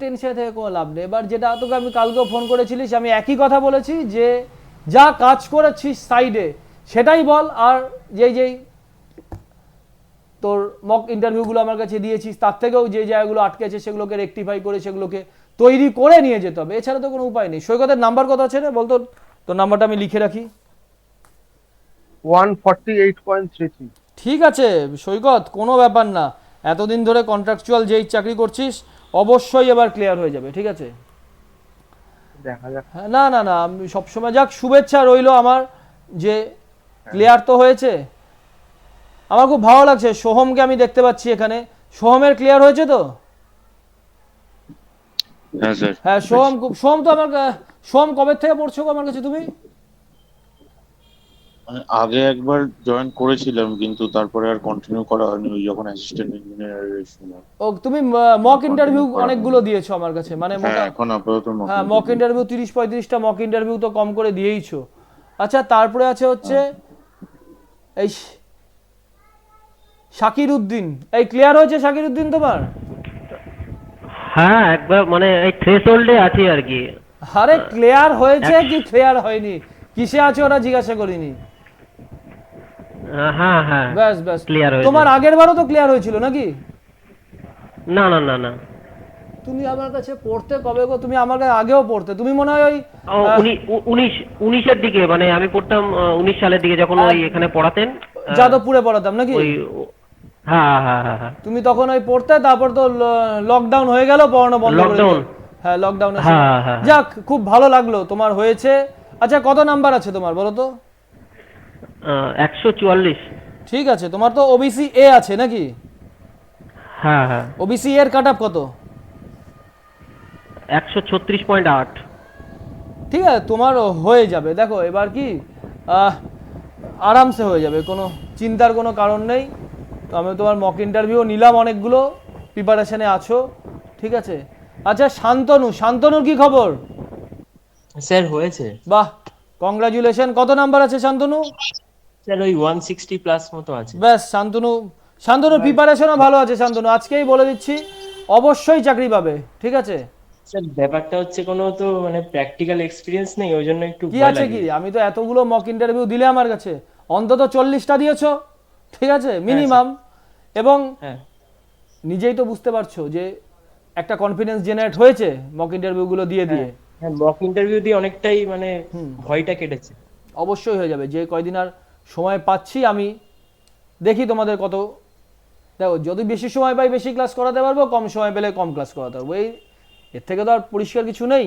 টেনশনে থেকে কোনো লাভ নেই। এবার যেটা তোকে আমি কালকেও ফোন করেছিলিস, আমি একই কথা বলেছি যে যা কাজ করেছিস সাইডে সেটাই বল, আর যেই তোর মক ইন্টারভিউগুলো আমার কাছে দিয়েছিস তার থেকেও যে জায়গাগুলো আটকে আছে সেগুলোকে রেকটিফাই করে সেগুলোকে তৈরি করে নিয়ে যেতে হবে, এছাড়া তো কোনো উপায় নেই। সৈকতের নাম্বার কত আছে রে বলতো? তোর নাম্বারটা আমি লিখে রাখি। 148.33। ঠিক আছে সৈকত, কোনো ব্যাপার না, এতদিন ধরে কন্ট্রাকচুয়াল যেই চাকরি করছিস অবশ্যই এবার ক্লিয়ার হয়ে যাবে, ঠিক আছে। দেখা যাক। হ্যাঁ, না না না, আমি সবসময় যাক, শুভেচ্ছা রইলো আমার যে ক্লিয়ার তো হয়েছে। আমার খুব ভালো লাগছে, সোহমকে আমি দেখতে পাচ্ছি এখানে। সোহমের ক্লিয়ার হয়েছে তো? হ্যাঁ স্যার। হ্যাঁ সোহম তো আমার সোহম কবে থেকে পড়ছো গো আমার কাছে তুমি? আগে একবার জয়েন করেছিলাম কিন্তু তারপরে আর কন্টিনিউ করা হয়নি, ওই যখন অ্যাসিস্ট্যান্ট ইঞ্জিনিয়ারের সময়। ও তুমি মক ইন্টারভিউ অনেকগুলো দিয়েছো আমার কাছে, মানে হ্যাঁ এখন আপাতত হ্যাঁ মক ইন্টারভিউ 30-35টা মক ইন্টারভিউ তো কম করে দিয়েইছো। আচ্ছা তারপরে আছে হচ্ছে এই শাকির উদ্দিন, এই ক্লিয়ার হয়েছে শাকির উদ্দিন তোমার? হ্যাঁ একবার মানে এই থ্রেশহোল্ডে আছে আর কি। আরে ক্লিয়ার হয়েছে কি ক্লিয়ার হয়নি, কিসে আছে ওরা জিজ্ঞাসা করিনি। হ্যাঁ হ্যাঁ ব্যাস ক্লিয়ার হয়েছে। তোমার আগের বারও তো ক্লিয়ার হয়েছিল নাকি? না না না না, তুমি আমার কাছে পড়তে কবে গো? তুমি আমার কাছে আগেও পড়তে, তুমি মনে হয় ওই 19-এর দিকে, মানে আমি পড়তাম 19 সালের দিকে যখন ওই এখানে পড়াতেন, যাদবপুরে পড়াতাম নাকি? হ্যাঁ হ্যাঁ হ্যাঁ তুমি তখন ওই পড়তে, তারপর তো লকডাউন হয়ে গেল, পড়ানো বন্ধ করে দিলে। হ্যাঁ লকডাউনে। যাক খুব ভালো লাগলো তোমার হয়েছে। আচ্ছা কত নাম্বার আছে তোমার বলো তো? 144। ঠিক আছে, তোমার তো ওবিসি এ আছে নাকি? হ্যাঁ হ্যাঁ। ওবিসি এর কাটআপ কত? 136.8। ঠিক আছে, তোমার হয়ে যাবে। দেখো এবার কি আরামসে হয়ে যাবে, কোনো চিন্তার কোনো কারণ নেই। তো আমি তোমার মক ইন্টারভিউ নিলাম, অনেকগুলো প্রিপারেশনে আছো, ঠিক আছে। আচ্ছা শান্তনুর কি খবর? স্যার হয়েছে। বাহ, কংগ্রাচুলেশন। কত নাম্বার আছে শান্তনু? স্যার ওই 160 প্লাস মতো আছে। ব্যাস, শান্তনুর প্রিপারেশনও ভালো আছে। শান্তনু আজকেই বলে দিচ্ছি অবশ্যই চাকরি পাবে, ঠিক আছে। স্যার ব্যাপারটা হচ্ছে কোনো তো মানে প্র্যাকটিক্যাল এক্সপেরিয়েন্স নেই, ওই জন্য একটু কি আছে কি, আমি তো এতগুলো মক ইন্টারভিউ দিলে আমার কাছে অন্তত 40টা দিয়েছো, ঠিক আছে মিনিমাম। এবং নিজেই তো বুঝতে পারছো যে একটা কনফিডেন্স জেনারেট হয়েছে মক ইন্টারভিউগুলো দিয়ে। হ্যাঁ মক ইন্টারভিউ দিয়ে অনেকটাই মানে ভয়টা কেটেছে। অবশ্যই হয়ে যাবে, যে কয়দিন আর সময় পাচ্ছি আমি দেখি তোমাদের কত। দেখো যদি বেশি সময় পাই বেশি ক্লাস করাতে পারবো, কম সময় পেলে কম ক্লাস করাতে পারবো, এর থেকে তো আর পরিষ্কার কিছু নেই।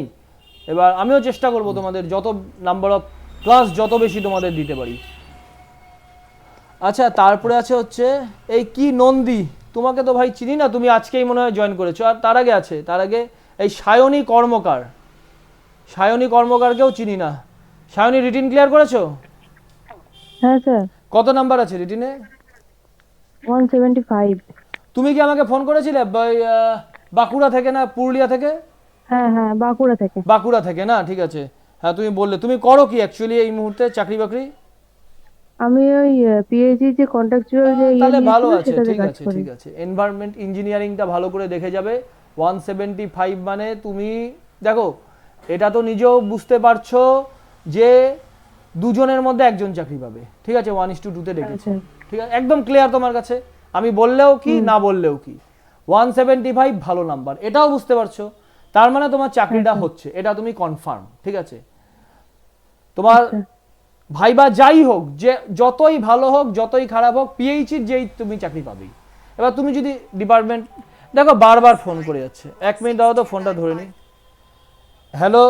এবার আমিও চেষ্টা করব তোমাদের যত নাম্বার অফ ক্লাস যত বেশি তোমাদের দিতে পারি। আচ্ছা তারপরে আছে হচ্ছে এই কি নন্দী, তোমাকে তো ভাই চিনি না, তুমি আজকেই মনে হয় জয়েন করেছো। আর তার আগে এই সায়নী কর্মকারকেও চিনি না। সায়নী রিটিন ক্লিয়ার করেছো? হ্যাঁ স্যার। কত নাম্বার আছে রিটিনে? 175। তুমি কি আমাকে ফোন করেছিলে বাঁকুড়া থেকে না পুরুলিয়া থেকে? হ্যাঁ হ্যাঁ বাঁকুড়া থেকে না, ঠিক আছে। হ্যাঁ তুমি বললে, তুমি করো কি অ্যাকচুয়ালি এই মুহূর্তে চাকরি বাকরি? আমি ওই পিএইচডি যে কন্ট্রাকচুয়াল যে তাহলে ভালো আছে, ঠিক আছে। এনভায়রনমেন্ট ইঞ্জিনিয়ারিংটা ভালো করে দেখে যাবে। 175 মানে তুমি দেখো এটা তো নিজেও বুঝতে পারছো যে দুজনের মধ্যে একজন চাকরি পাবে, ঠিক আছে, 1:2 ডেকেছে, ঠিক আছে, একদম ক্লিয়ার তোমার কাছে, আমি বললেও কি না বললেও কি। 175 ভালো নাম্বার, এটাও বুঝতে পারছো, তার মানে তোমার চাকরিটা হচ্ছে, এটা তুমি কনফার্ম, ঠিক আছে। তোমার ভাইবা যাই হোক, যে যতই ভালো হোক যতই খারাপ হোক, পিএইচির যেই তুমি চাকরি পাবেই। এবার তুমি যদি ডিপার্টমেন্ট, দেখো বারবার ফোন করে যাচ্ছে, 1 মিনিট দাও তো, ফোনটা ধরে নি। হ্যালো,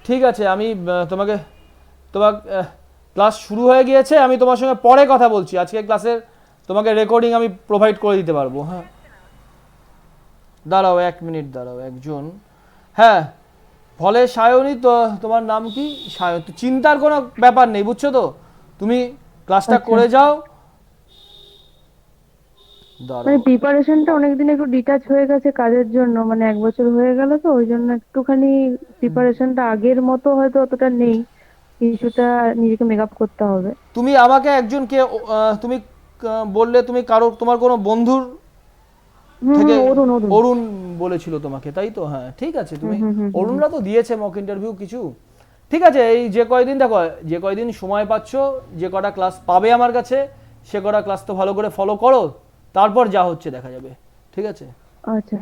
ঠিক আছে, আমি তোমার ক্লাস শুরু হয়ে গিয়েছে, আমি তোমার সঙ্গে পরে কথা বলছি, আজকে ক্লাসের তোমাকে রেকর্ডিং আমি প্রোভাইড করে দিতে পারবো। হ্যাঁ দাঁড়াও 1 মিনিট দাঁড়াও, একজন, হ্যাঁ ফলে সায়নী, তো তোমার নাম কি? সায়ন, চিন্তার কোনো ব্যাপার নেই, বুঝছো তো, তুমি ক্লাসটা করে যাও। মানে প্রিপারেশনটা অনেকদিন একটু ডিটাচ হয়ে গেছে কাজের জন্য, মানে 1 বছর হয়ে গেল তো, ওই জন্য একটুখানি প্রিপারেশনটা আগের মতো হয়তো অতটা নেই, কিছুটা নিজেকে মেকআপ করতে হবে। তুমি আমাকে একজনকে তুমি বললে তুমি কারো, তোমার কোনো বন্ধুর থেকে অরুণ বলেছিল তোমাকে, তাই তো? হ্যাঁ ঠিক আছে, তুমি অরুণরা তো দিয়েছে মক ইন্টারভিউ কিছু, ঠিক আছে। এই যে কয়দিন দেখো, যে কয়দিন সময় পাচ্ছ, যে কটা ক্লাস পাবে আমার কাছে, সে কটা ক্লাস তো ভালো করে ফলো করো, তারপর যা হচ্ছে দেখা যাবে, ঠিক আছে। আচ্ছা।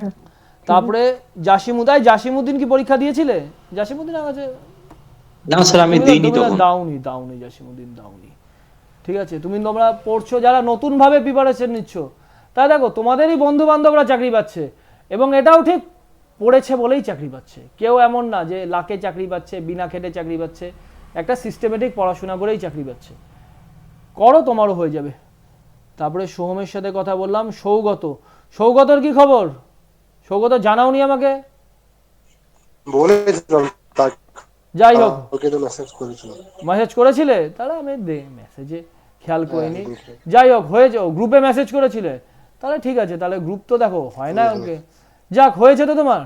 তারপরে জাসিমউদ্দিন কি পরীক্ষা দিয়েছিলে? জাসিমউদ্দিন আমার কাছে না স্যার আমি দেইনি তো, দাউনি জাসিমউদ্দিন দাউনি, ঠিক আছে। তোমরা পড়ছো যারা নতুন ভাবে প্রিপারেশন নিচ্ছ, তাই দেখো তোমাদেরই বন্ধু বান্ধবরা চাকরি পাচ্ছে, এবং এটাও ঠিক পড়েছে বলেই চাকরি পাচ্ছে, কেউ এমন না যে লাখে চাকরি পাচ্ছে, বিনা খেটে চাকরি পাচ্ছে, একটা সিস্টেমেটিক পড়াশোনা করেই চাকরি পাচ্ছে, করো তোমারও হয়ে যাবে। তারপরে সোহমের সাথে কথা বললাম, সৌগতর কি খবর? সৌগত জানাওনি আমাকে? যাই হোক, মেসেজ করেছিলে, তাহলে আমি মেসেজে খেয়াল করিনি, যাই হোক হয়েছে, গ্রুপে মেসেজ করেছিলে, তাহলে ঠিক আছে, তাহলে গ্রুপ তো দেখো হয় না ওকে, যাক হয়েছে তো তোমার,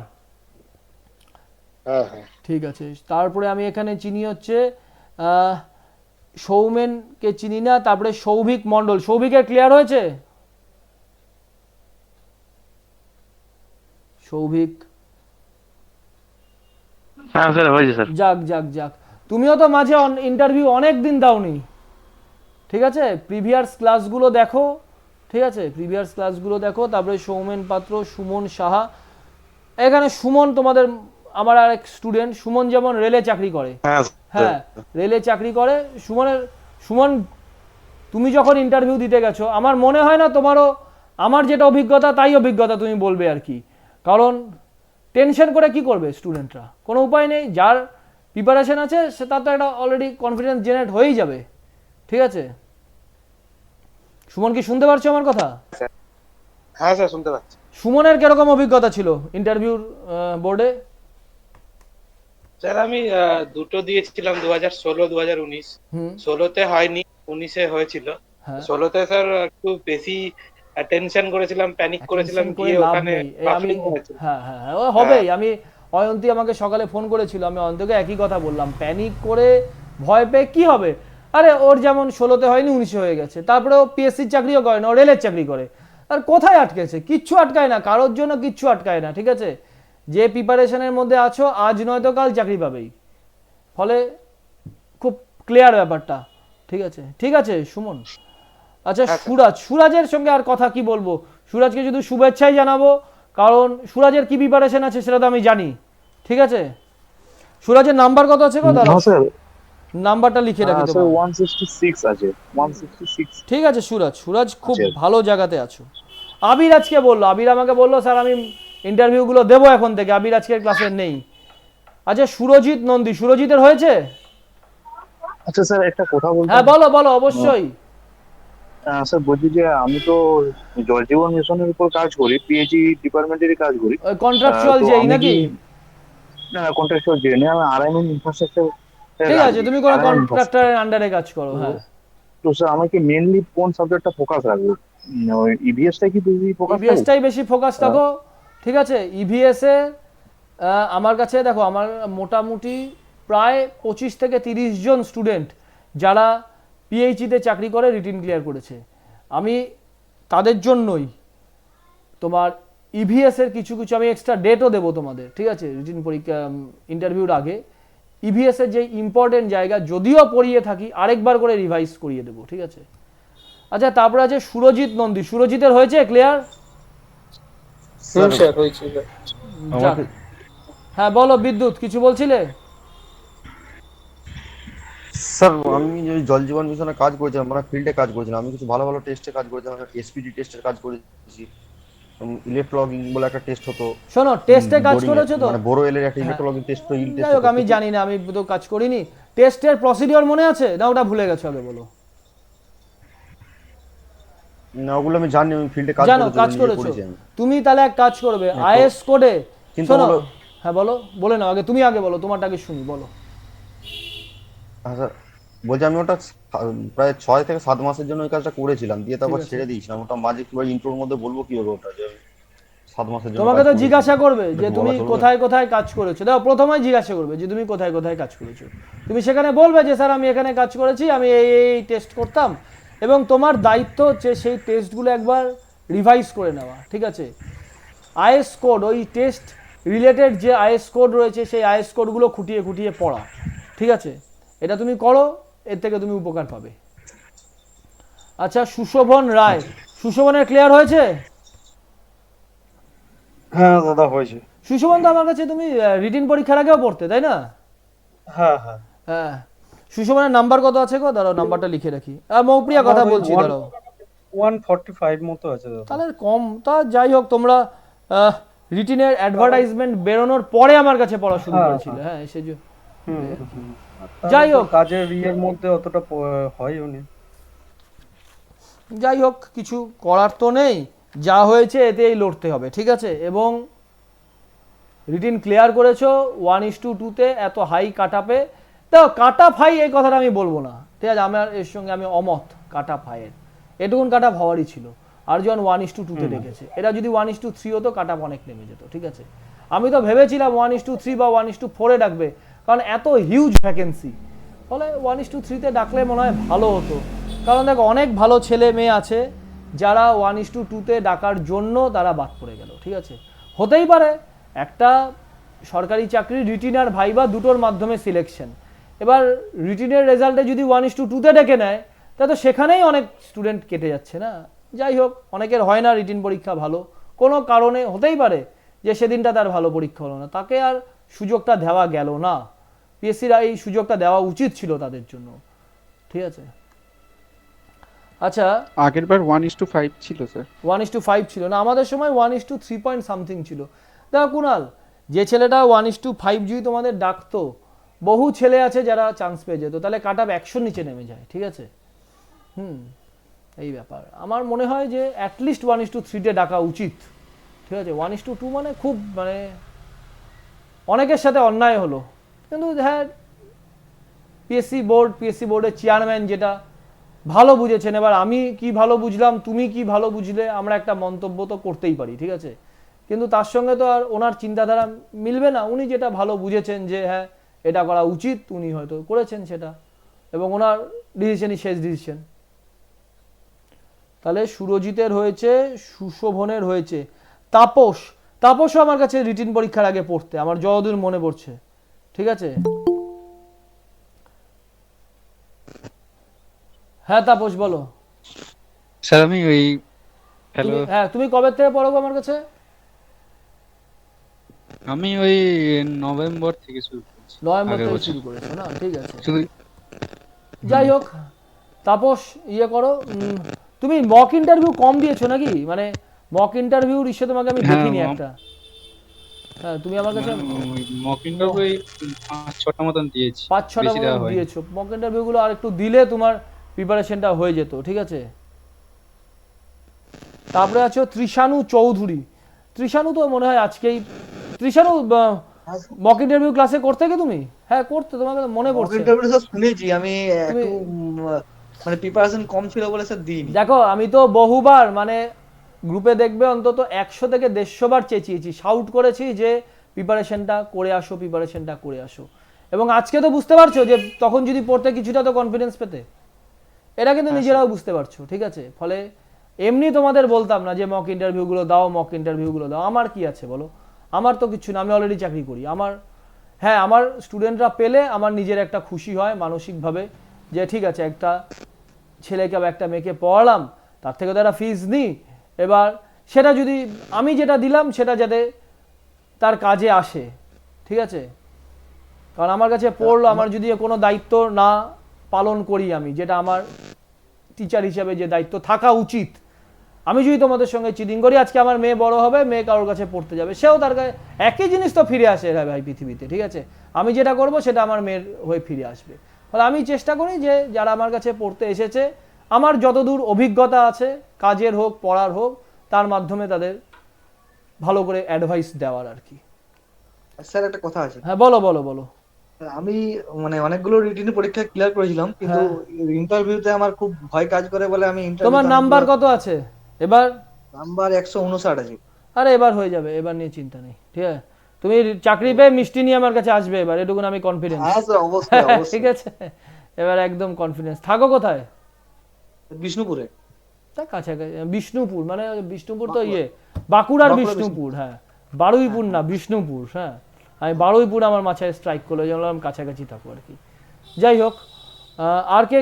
ঠিক আছে। তারপরে আমি এখানে চিনি হচ্ছে সৌমেনকে চিনি না, তারপরে সৌভিক মন্ডল, সৌভিকের ক্লিয়ার হয়েছে? সৌভিক, হ্যাঁ স্যার হয়েছে স্যার। যাক তুমিও তো মাঝে ইন্টারভিউ অনেক দিন দাওনি, ঠিক আছে, প্রিভিয়াস ক্লাসগুলো দেখো, ঠিক আছে, প্রিভিয়াস ক্লাসগুলো দেখো। তারপরে সৌমেন পাত্র, সুমন সাহা, এখানে সুমন তোমাদের আমার আরেক স্টুডেন্ট, সুমন যেমন রেলে চাকরি করে, হ্যাঁ রেলে চাকরি করে। সুমন তুমি যখন ইন্টারভিউ দিতে গেছো, আমার মনে হয় না তোমারও আমার যেটা অভিজ্ঞতা তাই অভিজ্ঞতা তুমি বলবে আর কি, কারণ টেনশন করে কি করবে স্টুডেন্টরা, কোনো উপায় নেই, যার প্রিপারেশন আছে সে তার তো একটা অলরেডি কনফিডেন্স জেনারেট হয়েই যাবে, ঠিক আছে। সুমন কি শুনতে পারছো আমার কথা? হ্যাঁ স্যার শুনতে পাচ্ছি। সুমনের কিরকম অভিজ্ঞতা ছিল ইন্টারভিউর বোর্ডে? স্যার আমি দুটো দিয়েছিলাম, 2016 2019। 16তে হয়নি, 19-এ হয়েছিল। 16তে স্যার একটু বেশি টেনশন করেছিলাম, প্যানিক করেছিলাম, গিয়ে ওখানে হ্যাঁ হবেই। আমি অয়ন্তী আমাকে সকালে ফোন করেছিল, আমি অয়ন্তকে একই কথা বললাম, প্যানিক করে ভয় পেয়ে কি হবে, আরে ওর যেমন 16তে হয়নি 19-এ হয়ে গেছে, তারপরে ও পিএসসির চাকরিও করে না, ও রেলের চাকরি করে, আর কোথায় আটকেছে? কিচ্ছু আটকায় না, কারোর জন্য কিচ্ছু আটকায় না, ঠিক আছে। যে প্রিপারেশনের মধ্যে আছো, আজ নয়তো কাল চাকরি পাবেই, ফলে খুব ক্লিয়ার ব্যাপারটা, ঠিক আছে সুমন। আচ্ছা সুরাজের সঙ্গে আর কথা কি বলবো, সুরাজকে শুধু শুভেচ্ছাই জানাবো, কারণ সুরাজের কি প্রিপারেশন আছে সেটা তো আমি জানি, ঠিক আছে। সুরাজের নাম্বার কত আছে গো? দাঁড়াও নাম্বারটা লিখে রাখি তো, 166 আছে, 166। ঠিক আছে সুরাজ খুব ভালো জায়গাতে আছো। আবির আজকে বললো, আবির আমাকে বললো স্যার আমি ইন্টারভিউগুলো দেবো এখন থেকে, আবির আজকের ক্লাসে নেই। আচ্ছা সুরজিৎ নন্দী, সুরজিতের হয়েছে? আচ্ছা স্যার একটা কথা বলতে, হ্যাঁ বলো অবশ্যই। স্যার বলছি যে আমি তো জল জীবন মিশনের উপর কাজ করি, পিএইচই ডিপার্টমেন্টেরই কাজ করি, কন্ট্রাকচুয়াল যেই নাকি? না কন্ট্রাকচুয়াল যে না, আমি আরআইএম ইনফ্রাস্ট্রাকচার। ঠিক আছে, তুমি কোন কন্ট্রাক্টরের আন্ডারে কাজ করো, হ্যাঁ। তো স্যার আমাকে মেইনলি কোন সাবজেক্টটা ফোকাস রাখবো? ইভিএসটাই কি বেশি ফোকাস? ইভিএসটাই বেশি ফোকাস রাখো, ঠিক আছে। ইভিএস এ আমার কাছে দেখো, আমার মোটামুটি প্রায় 25 থেকে 30 জন স্টুডেন্ট যারা পিএইচিতে চাকরি করে রিটিন ক্লিয়ার করেছে, আমি তাদের জন্যই তোমার ইভিএস এর কিছু কিছু আমি এক্সট্রা ডেটও দেবো তোমাদের, ঠিক আছে, রিটিন পরীক্ষা ইন্টারভিউর আগে ইভিএস এর যে ইম্পর্টেন্ট জায়গা যদিও পড়িয়ে থাকি আরেকবার করে রিভাইজ করিয়ে দেবো, ঠিক আছে। আচ্ছা, তারপরে আছে সুরজিৎ নন্দী। সুরজিতের হয়েছে ক্লিয়ার? হ্যাঁ বলো বিদ্যুৎ, কিছু বলছিলে? স্যার আমি ওই জল জীবন মিশনে কাজ করেছিলাম, মানে ফিল্ডে কাজ করেছিলাম, আমি কিছু ভালো ভালো টেস্টে কাজ করেছিলাম, এসপিডি টেস্টের কাজ করেছি, ইলেকট্রলগিং বলে একটা টেস্ট হতো। শোনো, টেস্টে কাজ করেছো তো? মানে বোরোয়েলের একটা ইলেকট্রলগিং টেস্ট তো ইল টেস্ট। যাই হোক, আমি জানি না, আমি তো কাজ করিনি। টেস্টের প্রসিডিওর মনে আছে না ওটা ভুলে গেছো? আগে বলো। না ওগুলো আমি জানি, আমি ফিল্ডে কাজ করেছি। তুমি তাহলে এক কাজ করবে, আইএস কোডে। শোনো, হ্যাঁ বলো, বলে নাও আগে, তুমি আগে বলো, তোমারটা আগে শুনি, বলো। হ্যাঁ স্যার, বলছি আমি ওটা প্রায় 6 থেকে 7 মাসের জন্য ওই কাজটা করেছিলাম, দিয়ে তারপর ছেড়ে দিয়েছিলাম। ওটা মাঝে কিংবা ইন্ট্রোর মধ্যে বলবো কি হবে ওটা, যে 7 মাসের জন্য। তোমাকে তো জিজ্ঞাসা করবে যে তুমি কোথায় কোথায় কাজ করেছো। দেখো, প্রথমে জিজ্ঞাসা করবে যে তুমি কোথায় কোথায় কাজ করেছো। তুমি সেখানে বলবে যে স্যার আমি এখানে কাজ করেছি, আমি এই টেস্ট করতাম, এবং তোমার দায়িত্ব হচ্ছে সেই টেস্টগুলো একবার রিভাইজ করে নেওয়া, ঠিক আছে। আইএস কোড, ওই টেস্ট রিলেটেড যে আইএস কোড রয়েছে সেই আইএস কোডগুলো খুঁটিয়ে খুঁটিয়ে পড়া, ঠিক আছে। এটা তুমি করো, এর থেকে তুমি উপকার পাবে। আচ্ছা, সুশোভন রায়। সুশোভনের ক্লিয়ার হয়েছে? হ্যাঁ দাদা হয়েছে। সুশোভন তো আমার কাছে তুমি রিটিন পরীক্ষার আগেও পড়তে, তাই না? হ্যাঁ হ্যাঁ হ্যাঁ। সুশোভনের নাম্বার কত আছে গো? দাঁড়াও নাম্বারটা লিখে রাখি। মৌপ্রিয়া কথা বলছি, দাঁড়াও। 145 মতো আছে দাদা। তাহলে কম। তা যাই হোক, তোমরা রিটিনের অ্যাডভার্টাইজমেন্ট বেরোনোর পরে আমার কাছে পড়া শুরু করেছিলে। হ্যাঁ, সেই যে যাই হোক, কাজের ইয়ের মধ্যে অতটা হয়নি। যাই হোক, কিছু করার তো নেই, যা হয়েছে এতেই লড়তে হবে, ঠিক আছে। এবং রিটিন ক্লিয়ার করেছো 1:2 এত হাই কাট আপে। দেখো, কাট আপ হাই এই কথাটা আমি বলবো না, ঠিক আছে, আমার এর সঙ্গে আমি অমত। কাট আপ হাইয়ের এটুকুন কাট আপ হওয়ারই ছিল। আর যখন 1:2 রেখেছে, এটা যদি 1:3 হতো কাট আপ অনেক নেমে যেত, ঠিক আছে। আমি তো ভেবেছিলাম 1:3 বা 1:4 ডাকবে, কারণ এত হিউজ ভ্যাকেন্সি। ফলে 1:3 ডাকলে মনে হয় ভালো হতো, কারণ দেখো অনেক ভালো ছেলে মেয়ে আছে যারা 1:2 ডাকার জন্য তারা বাদ পড়ে গেল, ঠিক আছে। হতেই পারে একটা সরকারি চাকরি রিটিন আর ভাইবা দুটোর মাধ্যমে সিলেকশন, এবার রিটিনের রেজাল্টে যদি 1:2 ডেকে নেয় তাহলে তো সেখানেই অনেক স্টুডেন্ট কেটে যাচ্ছে না। যাই হোক, অনেকের হয় না রিটিন পরীক্ষা ভালো, কোনো কারণে হতেই পারে যে সেদিনটা তার ভালো পরীক্ষা হলো না, তাকে আর সুযোগটা দেওয়া গেল না। পিএসসির এই সুযোগটা দেওয়া উচিত ছিল তাদের জন্য, ঠিক আছে। আচ্ছা, আগের বার 1:5 ছিল স্যার। 1:5 ছিল না, আমাদের সময় 1:3 পয়েন্ট সামথিং ছিল। দেখো কুণাল, যে ছেলেটা 1:5 যদি তোমাদের ডাকতো, বহু ছেলে আছে যারা চান্স পেয়ে যেত, তাহলে কাট আপ 100 নিচে নেমে যায়, ঠিক আছে। এই ব্যাপার আমার মনে হয় যে অ্যাটলিস্ট 1:3 ডাকা উচিত, ঠিক আছে। 1:2 মানে খুব, মানে অনেকের সাথে অন্যায় হলো। কিন্তু হ্যাঁ, পিএসসি বোর্ডের চেয়ারম্যান যেটা ভালো বুঝেছেন, এবার আমি কি ভালো বুঝলাম, তুমি কি ভালো বুঝলে, আমরা একটা মন্তব্য তো করতেই পারি, ঠিক আছে। কিন্তু তার সঙ্গে তো আর ওনার চিন্তাধারা মিলবে না। উনি যেটা ভালো বুঝেছেন যে হ্যাঁ এটা করা উচিত, উনি হয়তো করেছেন সেটা, এবং ওনার ডিসিশনই শেষ ডিসিশন। তাহলে সুরজিতের হয়েছে, সুশোভনের হয়েছে, তাপসও আমার কাছে রিটিন পরীক্ষার আগে পড়তে, আমার যতদূর মনে পড়ছে, ঠিক আছে। হ্যাঁ তাপস বলো। স্যার আমি ওই হ্যালো, হ্যাঁ তুমি কবে থেকে পড়ো আমার কাছে? আমি ওই নভেম্বর থেকে শুরু করেছি। নভেম্বর থেকে শুরু করেছো না, ঠিক আছে। যাই হোক, তাপস ইয়ে করো, তুমি মক ইন্টারভিউ কম দিয়েছো নাকি? মানে মক ইন্টারভিউর ইস্যু তোমাকে আমি দেখিনি একটা। হ্যাঁ, তুমি আমার কাছে মক ইন্টারভিউ 5-6টা মতন দিয়েছি। 5-6টা মতন দিয়েছো। মক ইন্টারভিউগুলো আর একটু দিলে তোমার প্রিপারেশনটা হয়ে যেত, ঠিক আছে। তারপরে আছো ত্রিশানু চৌধুরী। ত্রিশানু তো মনে হয় আজকেই, ত্রিশানু মক ইন্টারভিউ ক্লাসে করতে কি তুমি? হ্যাঁ করতে, তোমাকে মনে পড়ছে। মক ইন্টারভিউ সব শুনেছি আমি, একটু মানে প্রিপারেশন কম ছিল বলে স্যার দিইনি। দেখো আমি তো বহুবার, মানে গ্রুপে দেখবে অন্তত 100 থেকে 150 বার চেঁচিয়েছি, শাউট করেছি যে প্রিপারেশনটা করে আসো, প্রিপারেশনটা করে আসো। এবং আজকে তো বুঝতে পারছো যে তখন যদি পড়তে কিছুটা তো কনফিডেন্স পেতে, এটা কিন্তু নিজেরাও বুঝতে পারছো, ঠিক আছে। ফলে এমনি তোমাদের বলতাম না যে মক ইন্টারভিউগুলো দাও, মক ইন্টারভিউগুলো দাও। আমার কি আছে বলো, আমার তো কিছু না, আমি অলরেডি চাকরি করি। আমার হ্যাঁ, আমার স্টুডেন্টরা পেলে আমার নিজের একটা খুশি হয় মানসিকভাবে, যে ঠিক আছে একটা ছেলেকে বা একটা মেয়েকে পড়ালাম, তার থেকে তো একটা ফিস নিই, এবার সেটা যদি আমি যেটা দিলাম সেটা যাতে তার কাজে আসে, ঠিক আছে? কারণ আমার কাছে পড়লো, আমার যদি কোনো দায়িত্ব না পালন করি আমি, যেটা আমার টিচার হিসেবে যে দায়িত্ব থাকা উচিত, আমি যদি তোমাদের সঙ্গে চিটিং করি, আজকে আমার মেয়ে বড় হবে, মেয়ে কারোর কাছে পড়তে যাবে, সেও তার কাছে একই জিনিস তো ফিরে আসে ভাই পৃথিবীতে, ঠিক আছে? আমি যেটা করব সেটা আমার মেয়ের হয়ে ফিরে আসবে। ফলে আমি চেষ্টা করি যে যারা আমার কাছে পড়তে এসেছে, আমার যতদূর অভিজ্ঞতা আছে, কাজের হোক পড়ার হোক, তার মাধ্যমে তাদের ভালো করে অ্যাডভাইস দেওয়ার আর কি। স্যার একটা কথা আছে। হ্যাঁ বলো বলো বলো। আমি মানে অনেকগুলো রিটিন পরীক্ষা ক্লিয়ার করেছিলাম, কিন্তু ইন্টারভিউতে আমার খুব ভয় কাজ করে বলে আমি তোমার নাম্বার কত আছে এবার? নাম্বার 159 আছে। আরে এবার হয়ে যাবে, এবার নিয়ে চিন্তা নেই, ঠিক আছে? তুমি চাকরি পেয়ে মিষ্টি নিয়ে আমার কাছে আসবে এবার, এটুকুন আমি কনফিডেন্স। হ্যাঁ স্যার, অবশ্যই অবশ্যই। ঠিক আছে, এবার একদম কনফিডেন্স। থাকো কোথায়? বিষ্ণুপুরে। তা কাছাকাছি। বিষ্ণুপুর মানে বিষ্ণুপুর তো ইয়ে বাঁকুড়ার বিষ্ণুপুর, হ্যাঁ বারুইপুর না, বিষ্ণুপুর। হ্যাঁ, আমি বারুইপুর আমার মাথায় স্ট্রাইক করলো, যেন আমি কাছাকাছি থাকবো আর কি। যাই হোক, আর কে?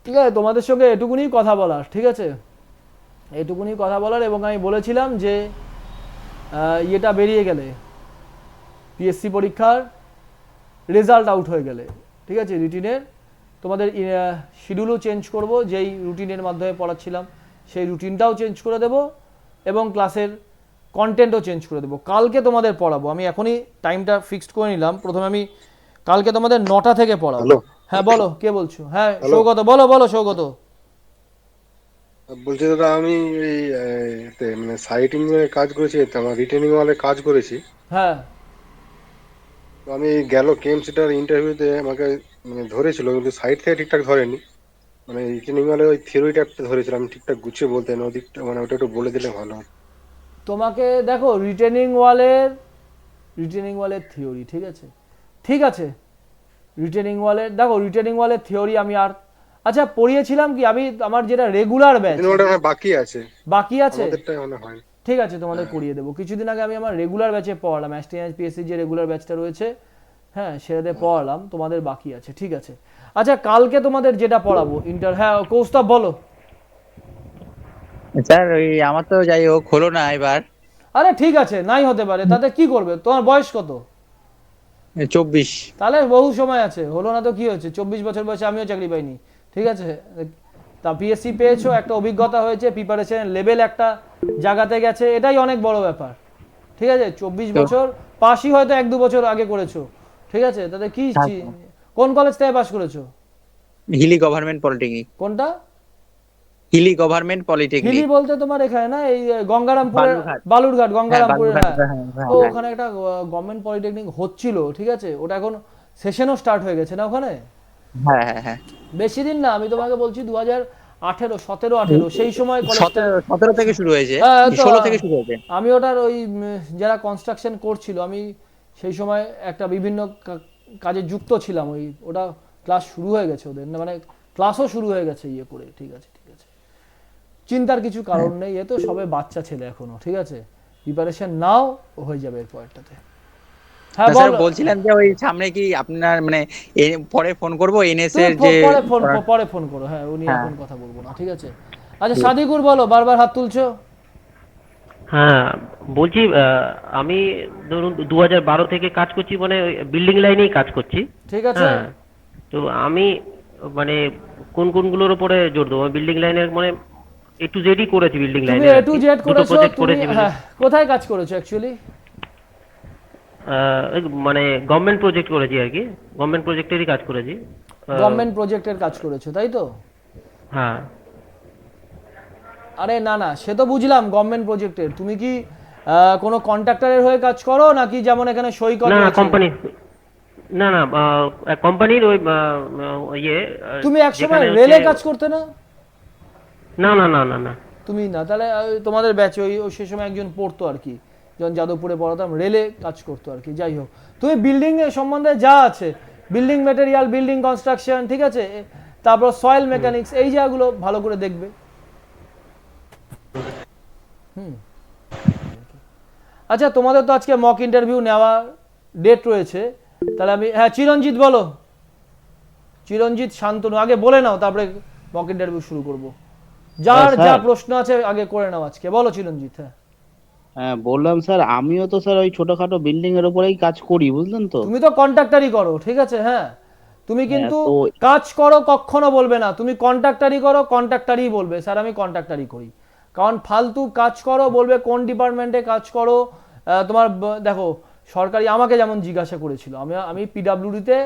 ঠিক আছে, তোমাদের সঙ্গে এটুকুনি কথা বলার, ঠিক আছে, এটুকুনি কথা বলার। এবং আমি বলেছিলাম যে ইয়েটা বেরিয়ে গেলে, পিএসসি পরীক্ষার রেজাল্ট আউট হয়ে গেলে, ঠিক আছে, রুটিনের তোমাদের শিডিউলও চেঞ্জ করব, যেই রুটিনের মাধ্যমে পড়াচ্ছিলাম সেই রুটিনটাও চেঞ্জ করে দেব, এবং ক্লাসের কন্টেন্টও চেঞ্জ করে দেবো। কালকে তোমাদের পড়াবো, আমি এখনই টাইমটা ফিক্সড করে নিলাম। প্রথমে আমি কালকে তোমাদের 9টা থেকে পড়াবো। হ্যাঁ বলো, কে বলছো? হ্যাঁ সৌগত, বলো বলো সৌগত। বলছি দাদা, আমি এই মানে সাইটিং এর কাজ করেছি, আমার রিটেনিং ওয়ালে কাজ করেছি। হ্যাঁ, তো আমি গেল কেএমসিটার ইন্টারভিউতে আমাকে মানে ধরেছিল, কিন্তু সাইট থেকে ঠিকঠাক ধরেনি। মানে রিটেনিং ওয়ালে ওই থিওরিটা একটা ধরেছিল, আমি ঠিকঠাক গুছিয়ে বলতে না, ওদিকটা মানে ওটা একটু বলে দিলে ভালো হয়। তোমাকে দেখো রিটেনিং ওয়ালের থিওরি, ঠিক আছে, ঠিক আছে, রিটেনিং ওয়ালের দেখো, রিটেনিং ওয়ালের থিওরি আমি আর আচ্ছা পড়িয়েছিলাম কি, আমি আমার যেটা রেগুলার ব্যাচ বাকি আছে, ঠিক আছে, তোমাদের করিয়ে দেবো। কিছুদিন আগে আমি আমার রেগুলার ব্যাচে পড়ালাম, এসটিএনএস পিএসসি যে রেগুলার ব্যাচটা রয়েছে, হ্যাঁ সেটাতে পড়ালাম, তোমাদের বাকি আছে, ঠিক আছে। আচ্ছা কালকে তোমাদের যেটা পড়াবো হ্যাঁ কৌস্তব বলো। স্যার ওই আমার তো যাই হোক হলো না এবার। আরে ঠিক আছে, নাই হতে পারে, তাতে কি করবে? তোমার বয়স কত? 24। তাহলে বহু সময় আছে, হলো না তো কি হয়েছে? 24 বছর বয়সে আমিও চাকরি পাইনি, ঠিক আছে? তা পিএসসি পেয়েছো, একটা অভিজ্ঞতা হয়েছে, প্রিপারেশন লেভেল একটা জায়গাতে গেছে, এটাই অনেক বড় ব্যাপার, ঠিক আছে? 24 বছর পাশই হয়তো 1-2 বছর আগে করেছো, ঠিক আছে? তাতে কি, কোন কলেজ থেকে পাস করেছো? Hili government polytechnic. কোনটা? Hili government polytechnic. হিলি বলতে তোমার এখানে না, এই গঙ্গারামপুরের বালুরঘাট, গঙ্গারামপুরের, হ্যাঁ ওখানে একটা গভর্নমেন্ট পলিটেকনিক হচ্ছিল, ঠিক আছে? ওটা এখন সেশনও স্টার্ট হয়ে গেছে না ওখানে? হ্যাঁ হ্যাঁ হ্যাঁ, বেশি দিন না, আমি তোমাকে বলছি 2018 সেই সময় 17 থেকে শুরু হয়েছে, 16 থেকে শুরু হয়েছে। আমি ওটার ওই যারা কনস্ট্রাকশন করছিল, আমি সেই সময় একটা বিভিন্ন কাজে যুক্ত ছিলাম, ওটা ক্লাস শুরু হয়ে গেছে ওদের, মানে ক্লাসও শুরু হয়ে গেছে ইয়ে করে, ঠিক আছে, ঠিক আছে, চিন্তার কিছু কারণ নেই, এ তো সবে বাচ্চা ছেলে এখনো, ঠিক আছে? প্রিপারেশন নাও, হয়ে যাবে এর পরেরটাতে। হ্যাঁ স্যার বলছিলাম যে ওই সামনে কি আপনার মানে পরে ফোন করব এনএস এর যে পরে ফোন করো, হ্যাঁ উনি এখন কথা বলবো না, ঠিক আছে? আচ্ছা সাদিকুর বলো, বারবার হাত তুলছো। হ্যাঁ বলছি, আমি ধরুন 2012 থেকে কাজ করছি, মানে বিল্ডিং লাইনেই কাজ করছি, ঠিক আছে? তো আমি মানে কোনগুলোর উপরে জোর দেবো? বিল্ডিং লাইনের মানে এ টু জেডই করেছি, বিল্ডিং লাইনে এ টু জেড করেছো তুমি। কোথায় কাজ করেছো অ্যাকচুয়ালি? মানে গভর্নমেন্ট প্রজেক্ট করেছি আর কি, গভর্নমেন্ট প্রজেক্টেরই কাজ করেছি। গভর্নমেন্ট প্রজেক্টের কাজ করেছো তাই তো? হ্যাঁ। আরে না না, সে তো বুঝলাম গভর্নমেন্ট প্রজেক্টের। তুমি কি কোনো কন্ট্রাক্টরের হয়ে কাজ করো নাকি যেমন এখানে সই করা? না কোম্পানি, না না কোম্পানির ওই ইয়ে। তুমি একসময় রেলে কাজ করতে না? না না না না না, তুমি না, তাহলে তোমাদের ব্যাচে ওই সে সময় একজন পড়তো আর কি, যখন যাদবপুরে পড়াতাম, রেলে কাজ করতো আর কি। যাই হোক, তুমি বিল্ডিং এর সম্বন্ধে যা আছে, বিল্ডিং ম্যাটেরিয়াল, বিল্ডিং কনস্ট্রাকশন, ঠিক আছে, তারপর সয়েল মেকানিক্স, এই জায়গাগুলো ভালো করে দেখবে, আচ্ছা, তোমাদের তো আজকে মক ইন্টারভিউ নেওয়ার ডেট রয়েছে, তাহলে আমি, হ্যাঁ চিরঞ্জিত বলো, চিরঞ্জিত শান্তনু আগে বলে নাও, তারপরে মক ইন্টারভিউ শুরু করব। যার যা প্রশ্ন আছে আগে করে নাও আজকে, বলো চিরঞ্জিত। হ্যাঁ বললাম স্যার, আমিও তো স্যার ওই ছোটখাটো বিল্ডিং এর উপরেই কাজ করি, বুঝলেন তো। তুমি তো কন্ট্রাক্টরই করো, ঠিক আছে, হ্যাঁ তুমি কিন্তু কাজ করো কখনো বলবে না, তুমি কন্ট্রাক্টরই করো, কন্ট্রাক্টরই বলবে স্যার আমি কন্ট্রাক্টরই করি। কারণ ফালতু কাজ করো বলবে কোন ডিপার্টমেন্টে কাজ করো, তোমার দেখো সরকারি আমাকে যেমন জিজ্ঞাসা করেছিল, আমি পিডাব্লিউডিতে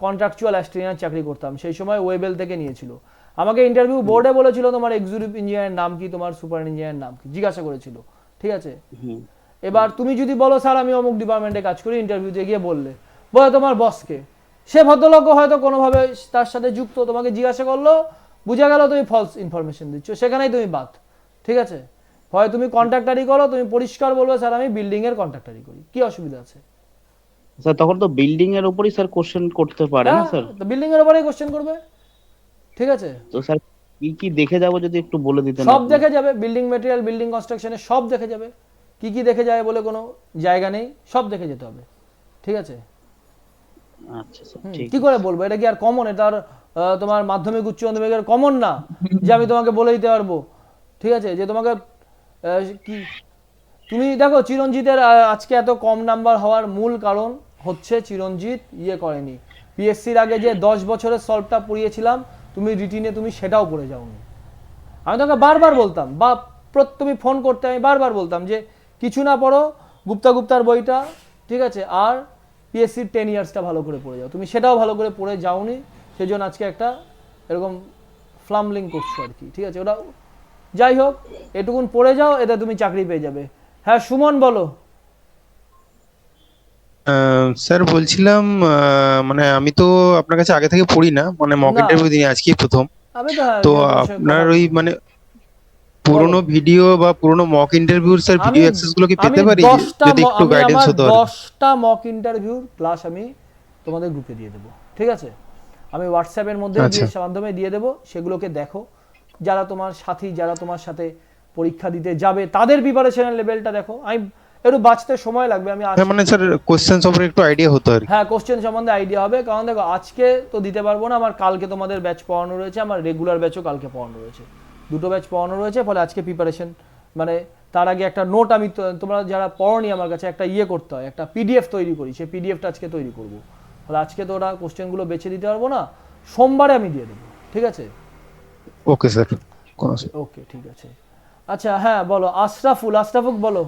কন্ট্রাকচুয়াল অ্যাসিস্ট্যান্ট চাকরি করতাম, সেই সময় ওয়েবেল থেকে নিয়েছিল, আমাকে ইন্টারভিউ বোর্ডে বলেছিল তোমার এক্সিকিউটিভ ইঞ্জিনিয়ারের নাম কি, তোমার সুপার ইঞ্জিনিয়ারের নাম কি, জিজ্ঞাসা করেছিল, ঠিক আছে। এবার তুমি যদি বলো স্যার আমি অমুক ডিপার্টমেন্টে কাজ করি, ইন্টারভিউতে গিয়ে বলে তোমার বসকে, সে ভদ্রলোক হয়তো কোনোভাবে তার সাথে যুক্ত, তোমাকে জিজ্ঞাসা করলো, বুঝা গেল তুমি ফলস ইনফরমেশন দিচ্ছ, সেখানেই তুমি বাদ, ঠিক আছে। হয় তুমি কন্ট্রাক্টরই করো, তুমি পরিষ্কার বলবে স্যার আমি বিল্ডিং এর কন্ট্রাক্টরই করি, কি অসুবিধা আছে? স্যার তখন তো বিল্ডিং এর উপরই স্যার কোশ্চেন করতে পারে না স্যার? তো বিল্ডিং এর উপরেই কোশ্চেন করবে, ঠিক আছে। তো স্যার কি কি দেখে যাব যদি একটু বলে দিতেন। সব দেখে যাবে, বিল্ডিং ম্যাটেরিয়াল, বিল্ডিং কনস্ট্রাকশনে সব দেখে যাবে, কি কি দেখে যায় বলে কোনো জায়গা নেই, সব দেখে যেতে হবে, ঠিক আছে। আচ্ছা স্যার ঠিক। কি করে বলবো, এটা কি আর কমন, এটা আর তোমার মাধ্যমিক উচ্চ মাধ্যমিকের কমন না যে আমি তোমাকে বলে দিতে পারবো, ঠিক আছে, যে তোমাকে কি। তুমি দেখো চিরঞ্জিতের আজকে এত কম নাম্বার হওয়ার মূল কারণ হচ্ছে চিরঞ্জিত করেনি, পিএসসির আগে যে 10 বছরের সলভটা পড়িয়েছিলাম তুমি রিটিনে, তুমি সেটাও পড়ে যাওনি। আমি তোমাকে বারবার বলতাম, বা তুমি ফোন করতে, আমি বারবার বলতাম যে কিছু না পড়ো, গুপ্তার বইটা, ঠিক আছে, আর পিএসসির 10 ইয়ার্সটা ভালো করে পড়ে যাও, তুমি সেটাও ভালো করে পড়ে যাওনি, সেই জন্য আজকে একটা এরকম ফ্লামলিং করছো আর কি, ঠিক আছে। ওটা যাই হোক, এটুকুন পড়ে যাও, এতে তুমি চাকরি পেয়ে যাবে। হ্যাঁ সুমন বলো। স্যার বলছিলাম, মানে আমি তো আপনার কাছে আগে থেকে পড়ি না, মানে মক ইন্টারভিউ দিই আজকেই প্রথম, তো আপনার ওই মানে পুরনো ভিডিও বা পুরনো মক ইন্টারভিউর স্যার ভিডিও অ্যাক্সেস গুলো কি পেতে পারি, যদি একটু গাইডেন্স হতো। 10টা মক ইন্টারভিউর ক্লাস আমি তোমাদের গ্রুপে দিয়ে দেবো, ঠিক আছে, আমি হোয়াটসঅ্যাপের মধ্যে মাধ্যমে দিয়ে দেবো, সেগুলোকে দেখো, যারা তোমার সাথী, যারা তোমার সাথে পরীক্ষা দিতে যাবে তাদের প্রিপারেশনের লেভেলটা দেখো। আমি একটু বাঁচতে সময় লাগবে, আমি মানে স্যার কোশ্চেন সম্পর্কে একটু আইডিয়া হতো আর কি। হ্যাঁ কোশ্চেন সম্বন্ধে আইডিয়া হবে, কারণ দেখো আজকে তো দিতে পারবো না, আমার কালকে তোমাদের ব্যাচ পড়ানো রয়েছে, আমার রেগুলার ব্যাচও কালকে পড়ানো রয়েছে, দুটো ব্যাচ পড়ানো রয়েছে, ফলে আজকে প্রিপারেশন মানে তার আগে একটা নোট আমি তোমরা যারা পড়নি আমার কাছে একটা করতে হয়, একটা পিডিএফ তৈরি করি, সেই পিডিএফটা আজকে তৈরি করবো, ফলে আজকে তো ওরা কোশ্চেনগুলো বেছে দিতে পারবো না, সোমবারে আমি দিয়ে দেবো, ঠিক আছে। ওকে স্যার, ওকে ঠিক আছে। আচ্ছা হ্যাঁ বলো, আশরাফুক বলো।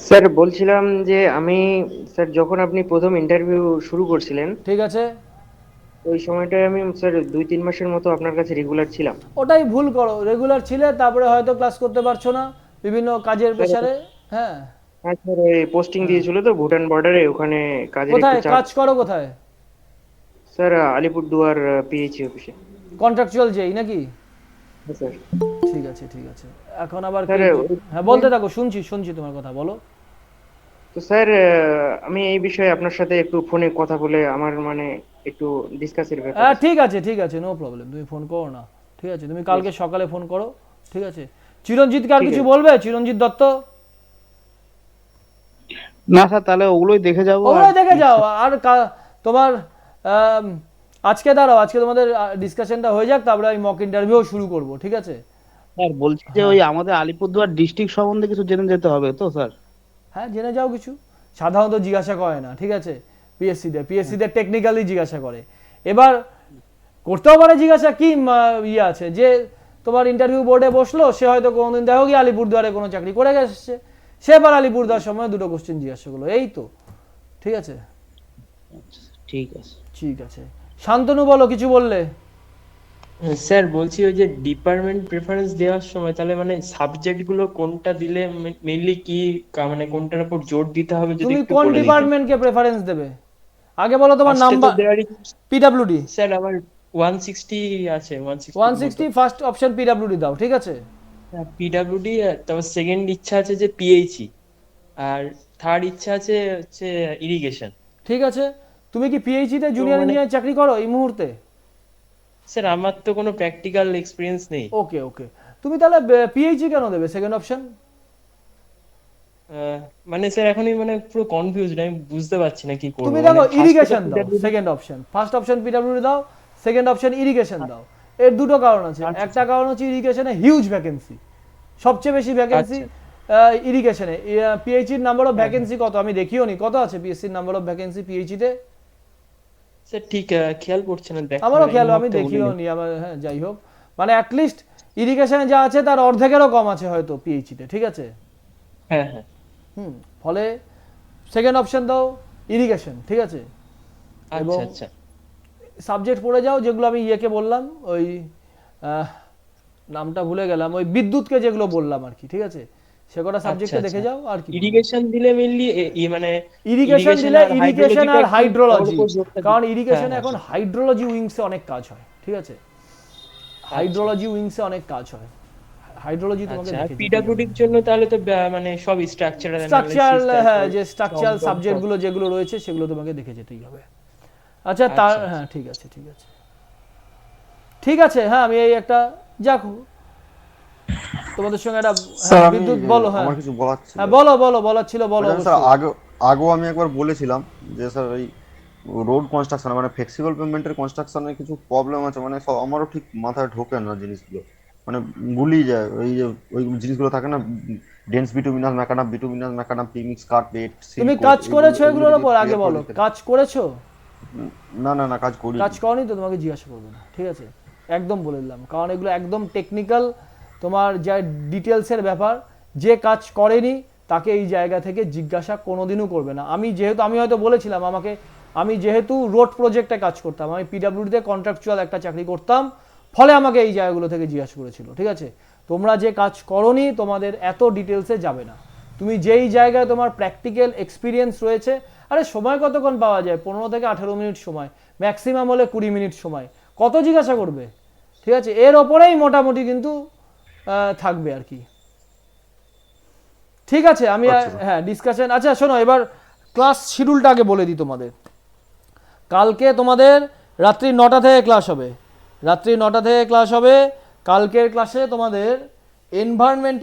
স্যার বলছিলাম যে আমি স্যার যখন আপনি প্রথম ইন্টারভিউ শুরু করছিলেন, ঠিক আছে, ওই সময়টায় আমি স্যার 2-3 মাসের মতো আপনার কাছে রেগুলার ছিলাম। ওটাই ভুল করো, রেগুলার ছিলে তারপরে হয়তো ক্লাস করতে পারছো না বিভিন্ন কাজের প্রেসারে। হ্যাঁ হ্যাঁ স্যার, পোস্টিং দিয়েছিল তো ভুটান বর্ডারে, ওখানে কাজের কোথায় একটু কাজ করো কোথায়? স্যার আলিপুরদুয়ার পিএইচই অফিসে কন্ট্রাকচুয়াল যেই নাকি? হ্যাঁ স্যার। ঠিক আছে ঠিক আছে, এখন আবার হ্যাঁ বলতে থাকো, শুনছি তোমার কথা, বলো। তো স্যার আমি এই বিষয়ে আপনার সাথে একটু ফোনে কথা বলে আমার মানে একটু ডিসকাসের ব্যাপার। হ্যাঁ ঠিক আছে নো প্রবলেম, তুমি ফোন করো না, ঠিক আছে, তুমি কালকে সকালে ফোন করো, ঠিক আছে। চিরঞ্জিতকে আর কিছু বলবে? চিরঞ্জিত দত্ত। না স্যার, তাহলে ওগুলোই দেখে যাবো, ওগুলোই দেখে যাও। আর তোমার আজকে দাঁড়াও, আজকে তোমাদের ডিসকাশনটা হয়ে যাক, তারপরে আমি মক ইন্টারভিউ শুরু করব, ঠিক আছে। স্যার বলছি যে ওই আমাদের আলিপুরদুয়ার ডিস্ট্রিক্ট সম্বন্ধে কিছু জেনে যেতে হবে তো স্যার? হ্যাঁ জেনে যাও, কিছু সাধারণত জিজ্ঞাসা করে না, ঠিক আছে, পিএসসিতে টেকনিক্যালি জিজ্ঞাসা করে। এবার করতেও পারে জিজ্ঞাসা, কি আছে যে তোমার ইন্টারভিউ বোর্ডে বসলো, সে হয়তো কোনোদিন দেখো কি আলিপুরদুয়ারে কোনো চাকরি করে গেছে, সে এবার আলিপুরদুয়ার সময় দুটো কোশ্চেন জিজ্ঞাসা করলো, এই তো, ঠিক আছে। ঠিক আছে শান্তনু বলো, কিছু বললে? স্যার বলছি ওই যে ডিপার্টমেন্ট প্রেফারেন্স দেওয়ার সময় তাহলে মানে সাবজেক্ট গুলো কোনটা দিলে মেইনলি কি মানে কোনটার উপর জোর দিতে হবে, যদি তুমি কোন ডিপার্টমেন্টকে প্রেফারেন্স দেবে আগে বলো, তোমার নাম্বার। পিডব্লিউডি স্যার আমার 160 আছে, 160 ফার্স্ট অপশন পিডব্লিউডি দাও, ঠিক আছে। হ্যাঁ পিডব্লিউডি, তারপর সেকেন্ড ইচ্ছা আছে যে পিএইচই, আর থার্ড ইচ্ছা আছে হচ্ছে ইরিগেশন। ঠিক আছে, তুমি কি পিএইচই তে জুনিয়র ইঞ্জিনিয়ার চাকরি করো এই মুহূর্তে? স্যার আমার তো কোনো প্র্যাকটিক্যাল এক্সপেরিয়েন্স নেই। ওকে তুমি তাহলে পিএইচই কেন দেবে সেকেন্ড অপশন? মানে স্যার এখনই মানে পুরো কনফিউজড, আমি বুঝতে পারছি না কি করব। তুমি দেখো ইরিগেশন দাও second option, first option PWD দাও, সেকেন্ড অপশন ইরিগেশন দাও। এর দুটো কারণ আছে, একটা কারণ হচ্ছে ইরিগেশনে হিউজ ভ্যাকেন্সি, সবচেয়ে বেশি ভ্যাকেন্সি ইরিগেশনে। পিএইচইর নাম্বার অফ ভ্যাকেন্সি কত আমি দেখিও নি, কত আছে পিএসসির নাম্বার অফ ভ্যাকেন্সি পিএইচইতে? স্যার ঠিক খেয়াল পড়ছে না, দেখ আমারও খেয়াল, আমি দেখিও নি আমার। হ্যাঁ যাই হোক, মানে অ্যাট লিস্ট ইরিগেশনে যা আছে তার অর্ধেকেরও কম আছে হয়তো পিএইচইতে, ঠিক আছে? হ্যাঁ হ্যাঁ। ফলে সেকেন্ড অপশন দাও ইরিগেশন, ঠিক আছে? এবং সাবজেক্ট পড়ে যাও যেগুলো আমি ইয়েকে বললাম, ওই নামটা ভুলে গেলাম, ওই বিদ্যুৎকে যেগুলো বললাম আর কি, ঠিক আছে? সেকটা সাবজেক্টে দেখে যাও আর কি। ইরিগেশন দিলে মেইনলি মানে ইরিগেশন দিলে ইরিগেশন আর হাইড্রোলজি, কারণ ইরিগেশনে এখন হাইড্রোলজি উইংসে অনেক কাজ হয়, ঠিক আছে? হাইড্রোলজি উইংসে অনেক কাজ হয়, হাইড্রোলজি তোমাকে দেখে। পিডব্লিউডির জন্য তাহলে তো মানে সব স্ট্রাকচারাল স্ট্রাকচারাল, হ্যাঁ যে স্ট্রাকচারাল সাবজেক্টগুলো যেগুলো রয়েছে সেগুলো তোমাকে দেখে যেতেই হবে। আচ্ছা তার হ্যাঁ ঠিক আছে ঠিক আছে ঠিক আছে। হ্যাঁ আমি এই একটা যাকো তোমাদের সঙ্গে একটা বিদ্যুৎ বলো। হ্যাঁ আমার কিছু বলার ছিল। হ্যাঁ বলো বলো, বলার ছিল বলো। স্যার আগেও আমি একবার বলেছিলাম যে স্যার এই রোড কনস্ট্রাকশন মানে ফ্লেক্সিবল পেমেন্টের কনস্ট্রাকশনে কিছু প্রবলেম আছে, মানে আমারও ঠিক মাথায় ঢোকে না জিনিসগুলো, মানে গুলিয়ে যায়। ওই যে ওই জিনিসগুলো থাকে না, dense bituminous macadam, bituminous macadam, premix carpet. তুমি কাজ করেছো এগুলোর উপর? আগে বলো কাজ করেছো? না না না কাজ করি। কাজ করনি তো তোমাকে জিজ্ঞাসা করবো না, ঠিক আছে? একদম বলে দিলাম, কারণ এগুলো একদম টেকনিক্যাল, তোমার যা ডিটেলসের ব্যাপার। যে কাজ করেনি তাকে এই জায়গা থেকে জিজ্ঞাসা কোনোদিনও করবে না। আমি হয়তো বলেছিলাম, আমি যেহেতু রোড প্রজেক্টে কাজ করতাম, আমি পিডব্লিউডিতে কন্ট্রাকচুয়াল একটা চাকরি করতাম, ফলে আমাকে এই জায়গাগুলো থেকে জিজ্ঞাসা করেছিল, ঠিক আছে? তোমরা যে কাজ করনি তোমাদের এত ডিটেলসে যাবে না। তুমি যেই জায়গায় তোমার প্র্যাকটিক্যাল এক্সপিরিয়েন্স রয়েছে, আরে সময় কতক্ষণ পাওয়া যায়? 15 থেকে 18 মিনিট সময়, ম্যাক্সিমাম হলে 20 মিনিট সময়, কত জিজ্ঞাসা করবে? ঠিক আছে, এর ওপরেই মোটামুটি কিন্তু থাকবে আর কি, ঠিক আছে? আমি হ্যাঁ ডিসকাশন। আচ্ছা শোনো, এবার ক্লাস শিডিউলটা আগে বলে দিই তোমাদের। কালকে তোমাদের রাত্রি 9টা থেকে ক্লাস হবে, রাত্রি 9টা থেকে ক্লাস হবে। কালকের ক্লাসে তোমাদের এনভায়রনমেন্ট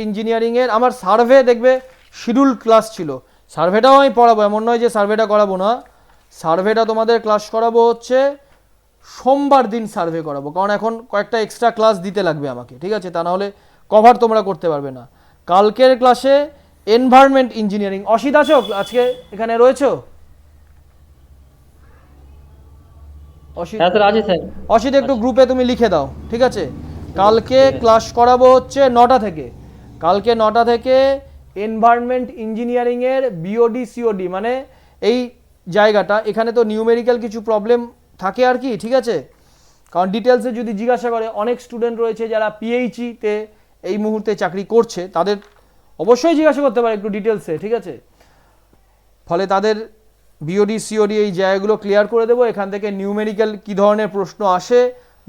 ইঞ্জিনিয়ারিংয়ের আমার সার্ভে দেখবে শিডিউল ক্লাস ছিল। সার্ভেটাও আমি পড়াবো, এমন নয় যে সার্ভেটা করাবো না। সার্ভেটা তোমাদের ক্লাস করাবো হচ্ছে সোমবার দিন সার্ভে করাবো, কারণ এখন কয়েকটা এক্সট্রা ক্লাস দিতে লাগবে আমাকে, ঠিক আছে? তা নাহলে কভার তোমরা করতে পারবে না। কালকের ক্লাসে এনভায়রনমেন্ট ইঞ্জিনিয়ারিং। অসিত আছো আজকে এখানে রয়েছো? অসিত একটু গ্রুপে তুমি লিখে দাও, ঠিক আছে? কালকে ক্লাস করাবো হচ্ছে 9টা থেকে। কালকে 9টা থেকে এনভায়রনমেন্ট ইঞ্জিনিয়ারিংয়ের বিওডি সিওডি, মানে এই জায়গাটা, এখানে তো নিউমেরিক্যাল কিছু প্রবলেম থাকে আর কি, ঠিক আছে? কারণ ডিটেলসে যদি জিজ্ঞাসা করে, অনেক স্টুডেন্ট রয়েছে যারা পিএইচইতে এই মুহূর্তে চাকরি করছে, তাদের অবশ্যই জিজ্ঞাসা করতে পারে একটু ডিটেলসে, ঠিক আছে? ফলে তাদের বিওডি সিওডি এই জায়গাগুলো ক্লিয়ার করে দেবো। এখান থেকে নিউমেরিক্যাল কী ধরনের প্রশ্ন আসে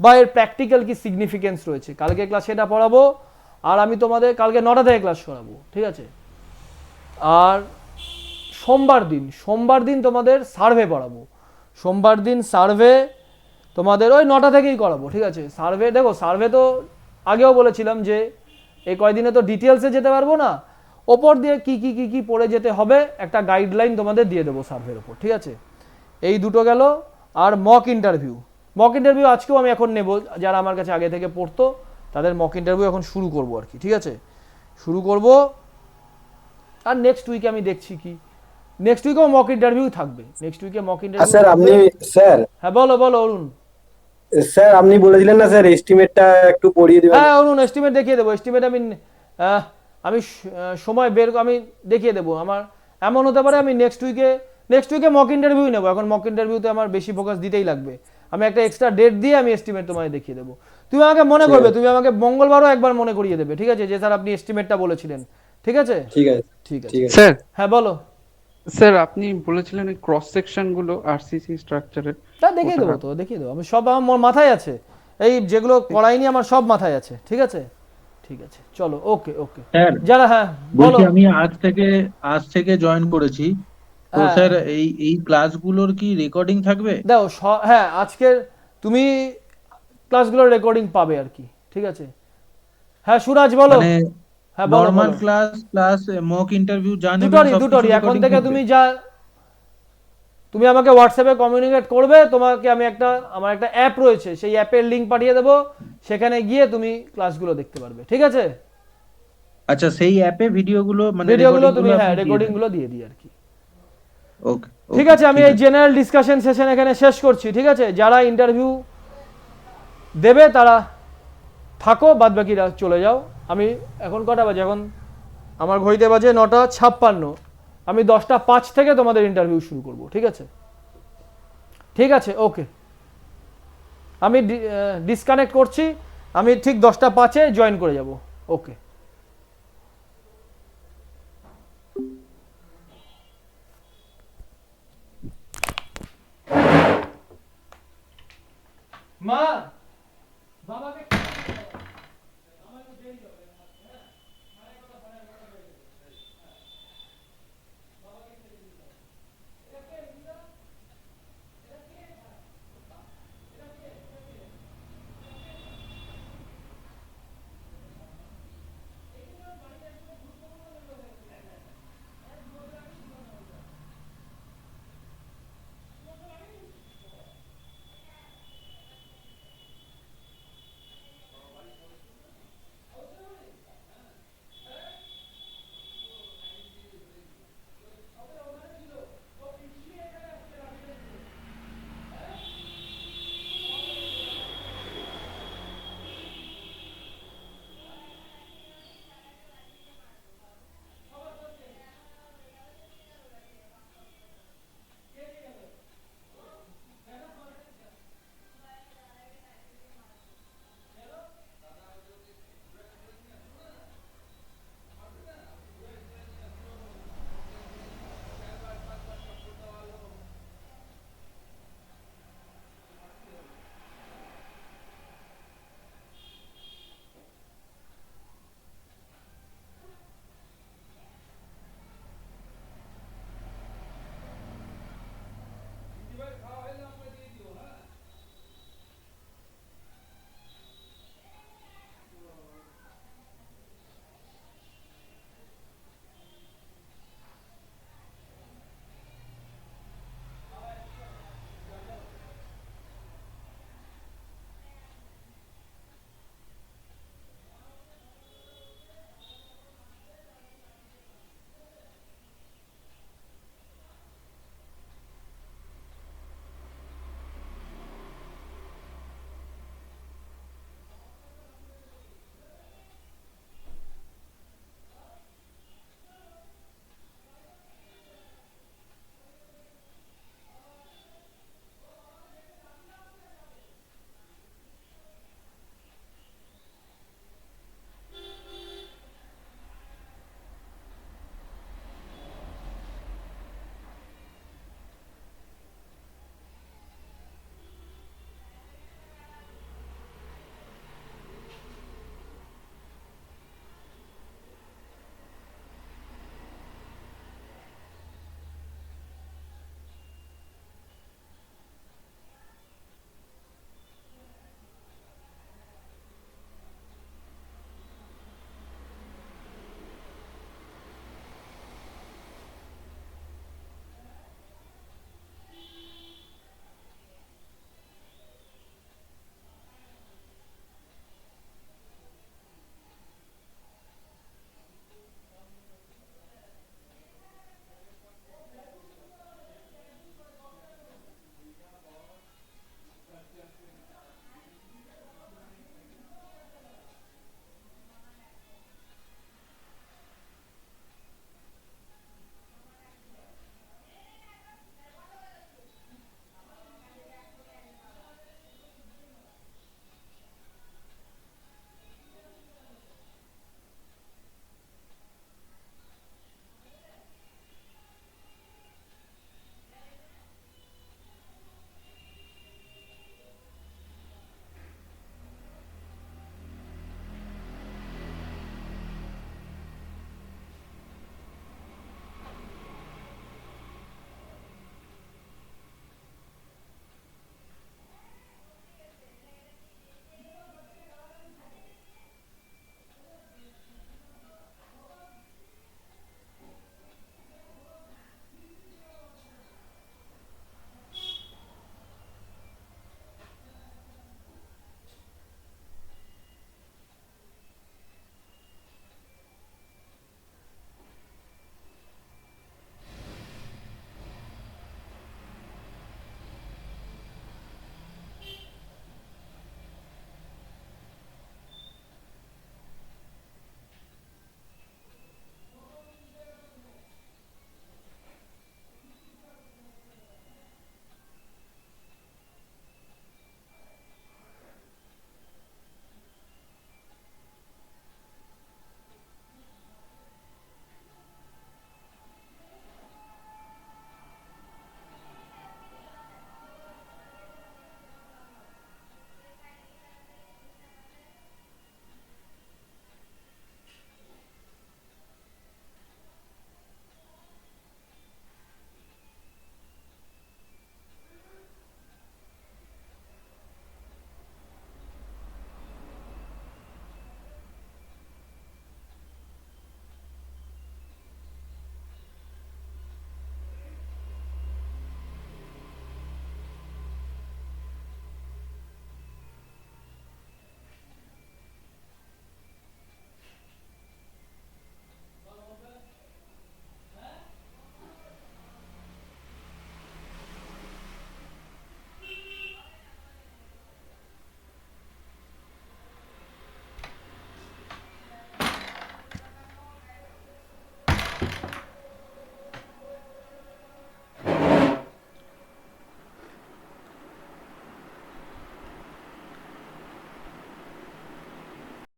বা এর প্র্যাকটিক্যাল কি সিগনিফিকেন্স রয়েছে, কালকে ক্লাসে এটা পড়াবো। আর আমি তোমাদের কালকে 9টা থেকে ক্লাস করাবো, ঠিক আছে? আর সোমবার দিন তোমাদের সার্ভে পড়াবো। সোমবার দিন সার্ভে তোমাদের ওই 9টা থেকেই করাবো, ঠিক আছে? সার্ভে দেখো, সার্ভে তো আগেও বলেছিলাম যে এই কয়দিনে তো ডিটেলসে যেতে পারবো না, ওপর দিয়ে কি কি কি কি পড়ে যেতে হবে একটা গাইডলাইন তোমাদের দিয়ে দেবো সার্ভের ওপর, ঠিক আছে? এই দুটো গেল। আর মক ইন্টারভিউ আজকেও আমি এখন নেব, যারা আমার কাছে আগে থেকে পড়তো তাদের মক ইন্টারভিউ এখন শুরু করব আর কি, ঠিক আছে? শুরু করব। আর নেক্সট উইকে আমি দেখছি কি, নেক্সট উইকেও মক ইন্টারভিউ থাকবে। নেক্সট উইকে মক ইন্টারভিউ। স্যার আপনি স্যার হ্যাঁ বলো বলো অরুণ। স্যার আপনি বলেছিলেন না স্যার এস্টিমেটটা একটু পড়িয়ে দিবেন? হ্যাঁ অরুণ, এস্টিমেট দেখিয়ে দেবো। এস্টিমেট আমি সময় বের আমি দেখিয়ে দেবো। আমার এমন হতে পারে আমি নেক্সট উইকে মক ইন্টারভিউ নেবো। এখন মক ইন্টারভিউতে আমার বেশি ফোকাস দিতেই লাগবে। আমি একটা এক্সট্রা ডেট দিয়ে আমি এস্টিমেট তোমায় দেখিয়ে দেবো। তুমি আমাকে মনে করবে, তুমি আমাকে মঙ্গলবারও একবার মনে করিয়ে দেবে, ঠিক আছে? যে স্যার আপনি এস্টিমেটটা বলেছিলেন, ঠিক আছে? ঠিক আছে ঠিক আছে স্যার। হ্যাঁ বলো স্যার, আপনি বলেছিলেন এই ক্রস সেকশন গুলো আরসিসি স্ট্রাকচারের, তা দেখিয়ে দেবো তো, দেখিয়ে দেবো। আমি সব আমার মাথায় আছে, এই যেগুলো করাইনি আমার সব মাথায় আছে, ঠিক আছে? ঠিক আছে চলো, ওকে ওকে যারা। হ্যাঁ বলো। আমি আজ থেকে জয়েন করেছি, তো স্যার এই ক্লাসগুলোর কি রেকর্ডিং থাকবে? দাও হ্যাঁ, আজকের তুমি ক্লাসগুলোর রেকর্ডিং পাবে আর কি, ঠিক আছে। হ্যাঁ সুরাজ বলো। মানে হ্যাঁ বলো নরমাল বলো। ক্লাস প্লাস মক ইন্টারভিউ যা নেবেন দুটোরই সবকিছু দুটোরই এখন recording থেকে থাকবে? তুমি আমাকে হোয়াটসঅ্যাপে কমিউনিকেট করবে, তোমাকে আমি আমার একটা অ্যাপ রয়েছে, সেই অ্যাপের লিংক পাঠিয়ে দেবো, সেখানে গিয়ে তুমি ক্লাসগুলো দেখতে পারবে, ঠিক আছে? আচ্ছা সেই অ্যাপে ভিডিওগুলো মানে ভিডিওগুলো তুমি recording গুলো হ্যাঁ আপনি দিয়ে রেকর্ডিং দেবেন। গুলো দিয়ে দিই আর কি। ওকে ঠিক আছে, আমি এই জেনারেল ডিসকাশন সেশন এখানে শেষ করছি, ঠিক আছে? যারা ইন্টারভিউ দেবে তারা থাকো, বাদ বাকিরা চলে যাও। আমি এখন কটা বাজে? এখন আমার ঘড়িতে বাজে 9:56। আমি 10:05 থেকে তোমাদের ইন্টারভিউ শুরু করব, ঠিক আছে? ঠিক আছে, ওকে। আমি ডিসকানেক্ট করছি, আমি ঠিক 10:05-এ জয়েন করে যাব। ওকে। মা বাবাকে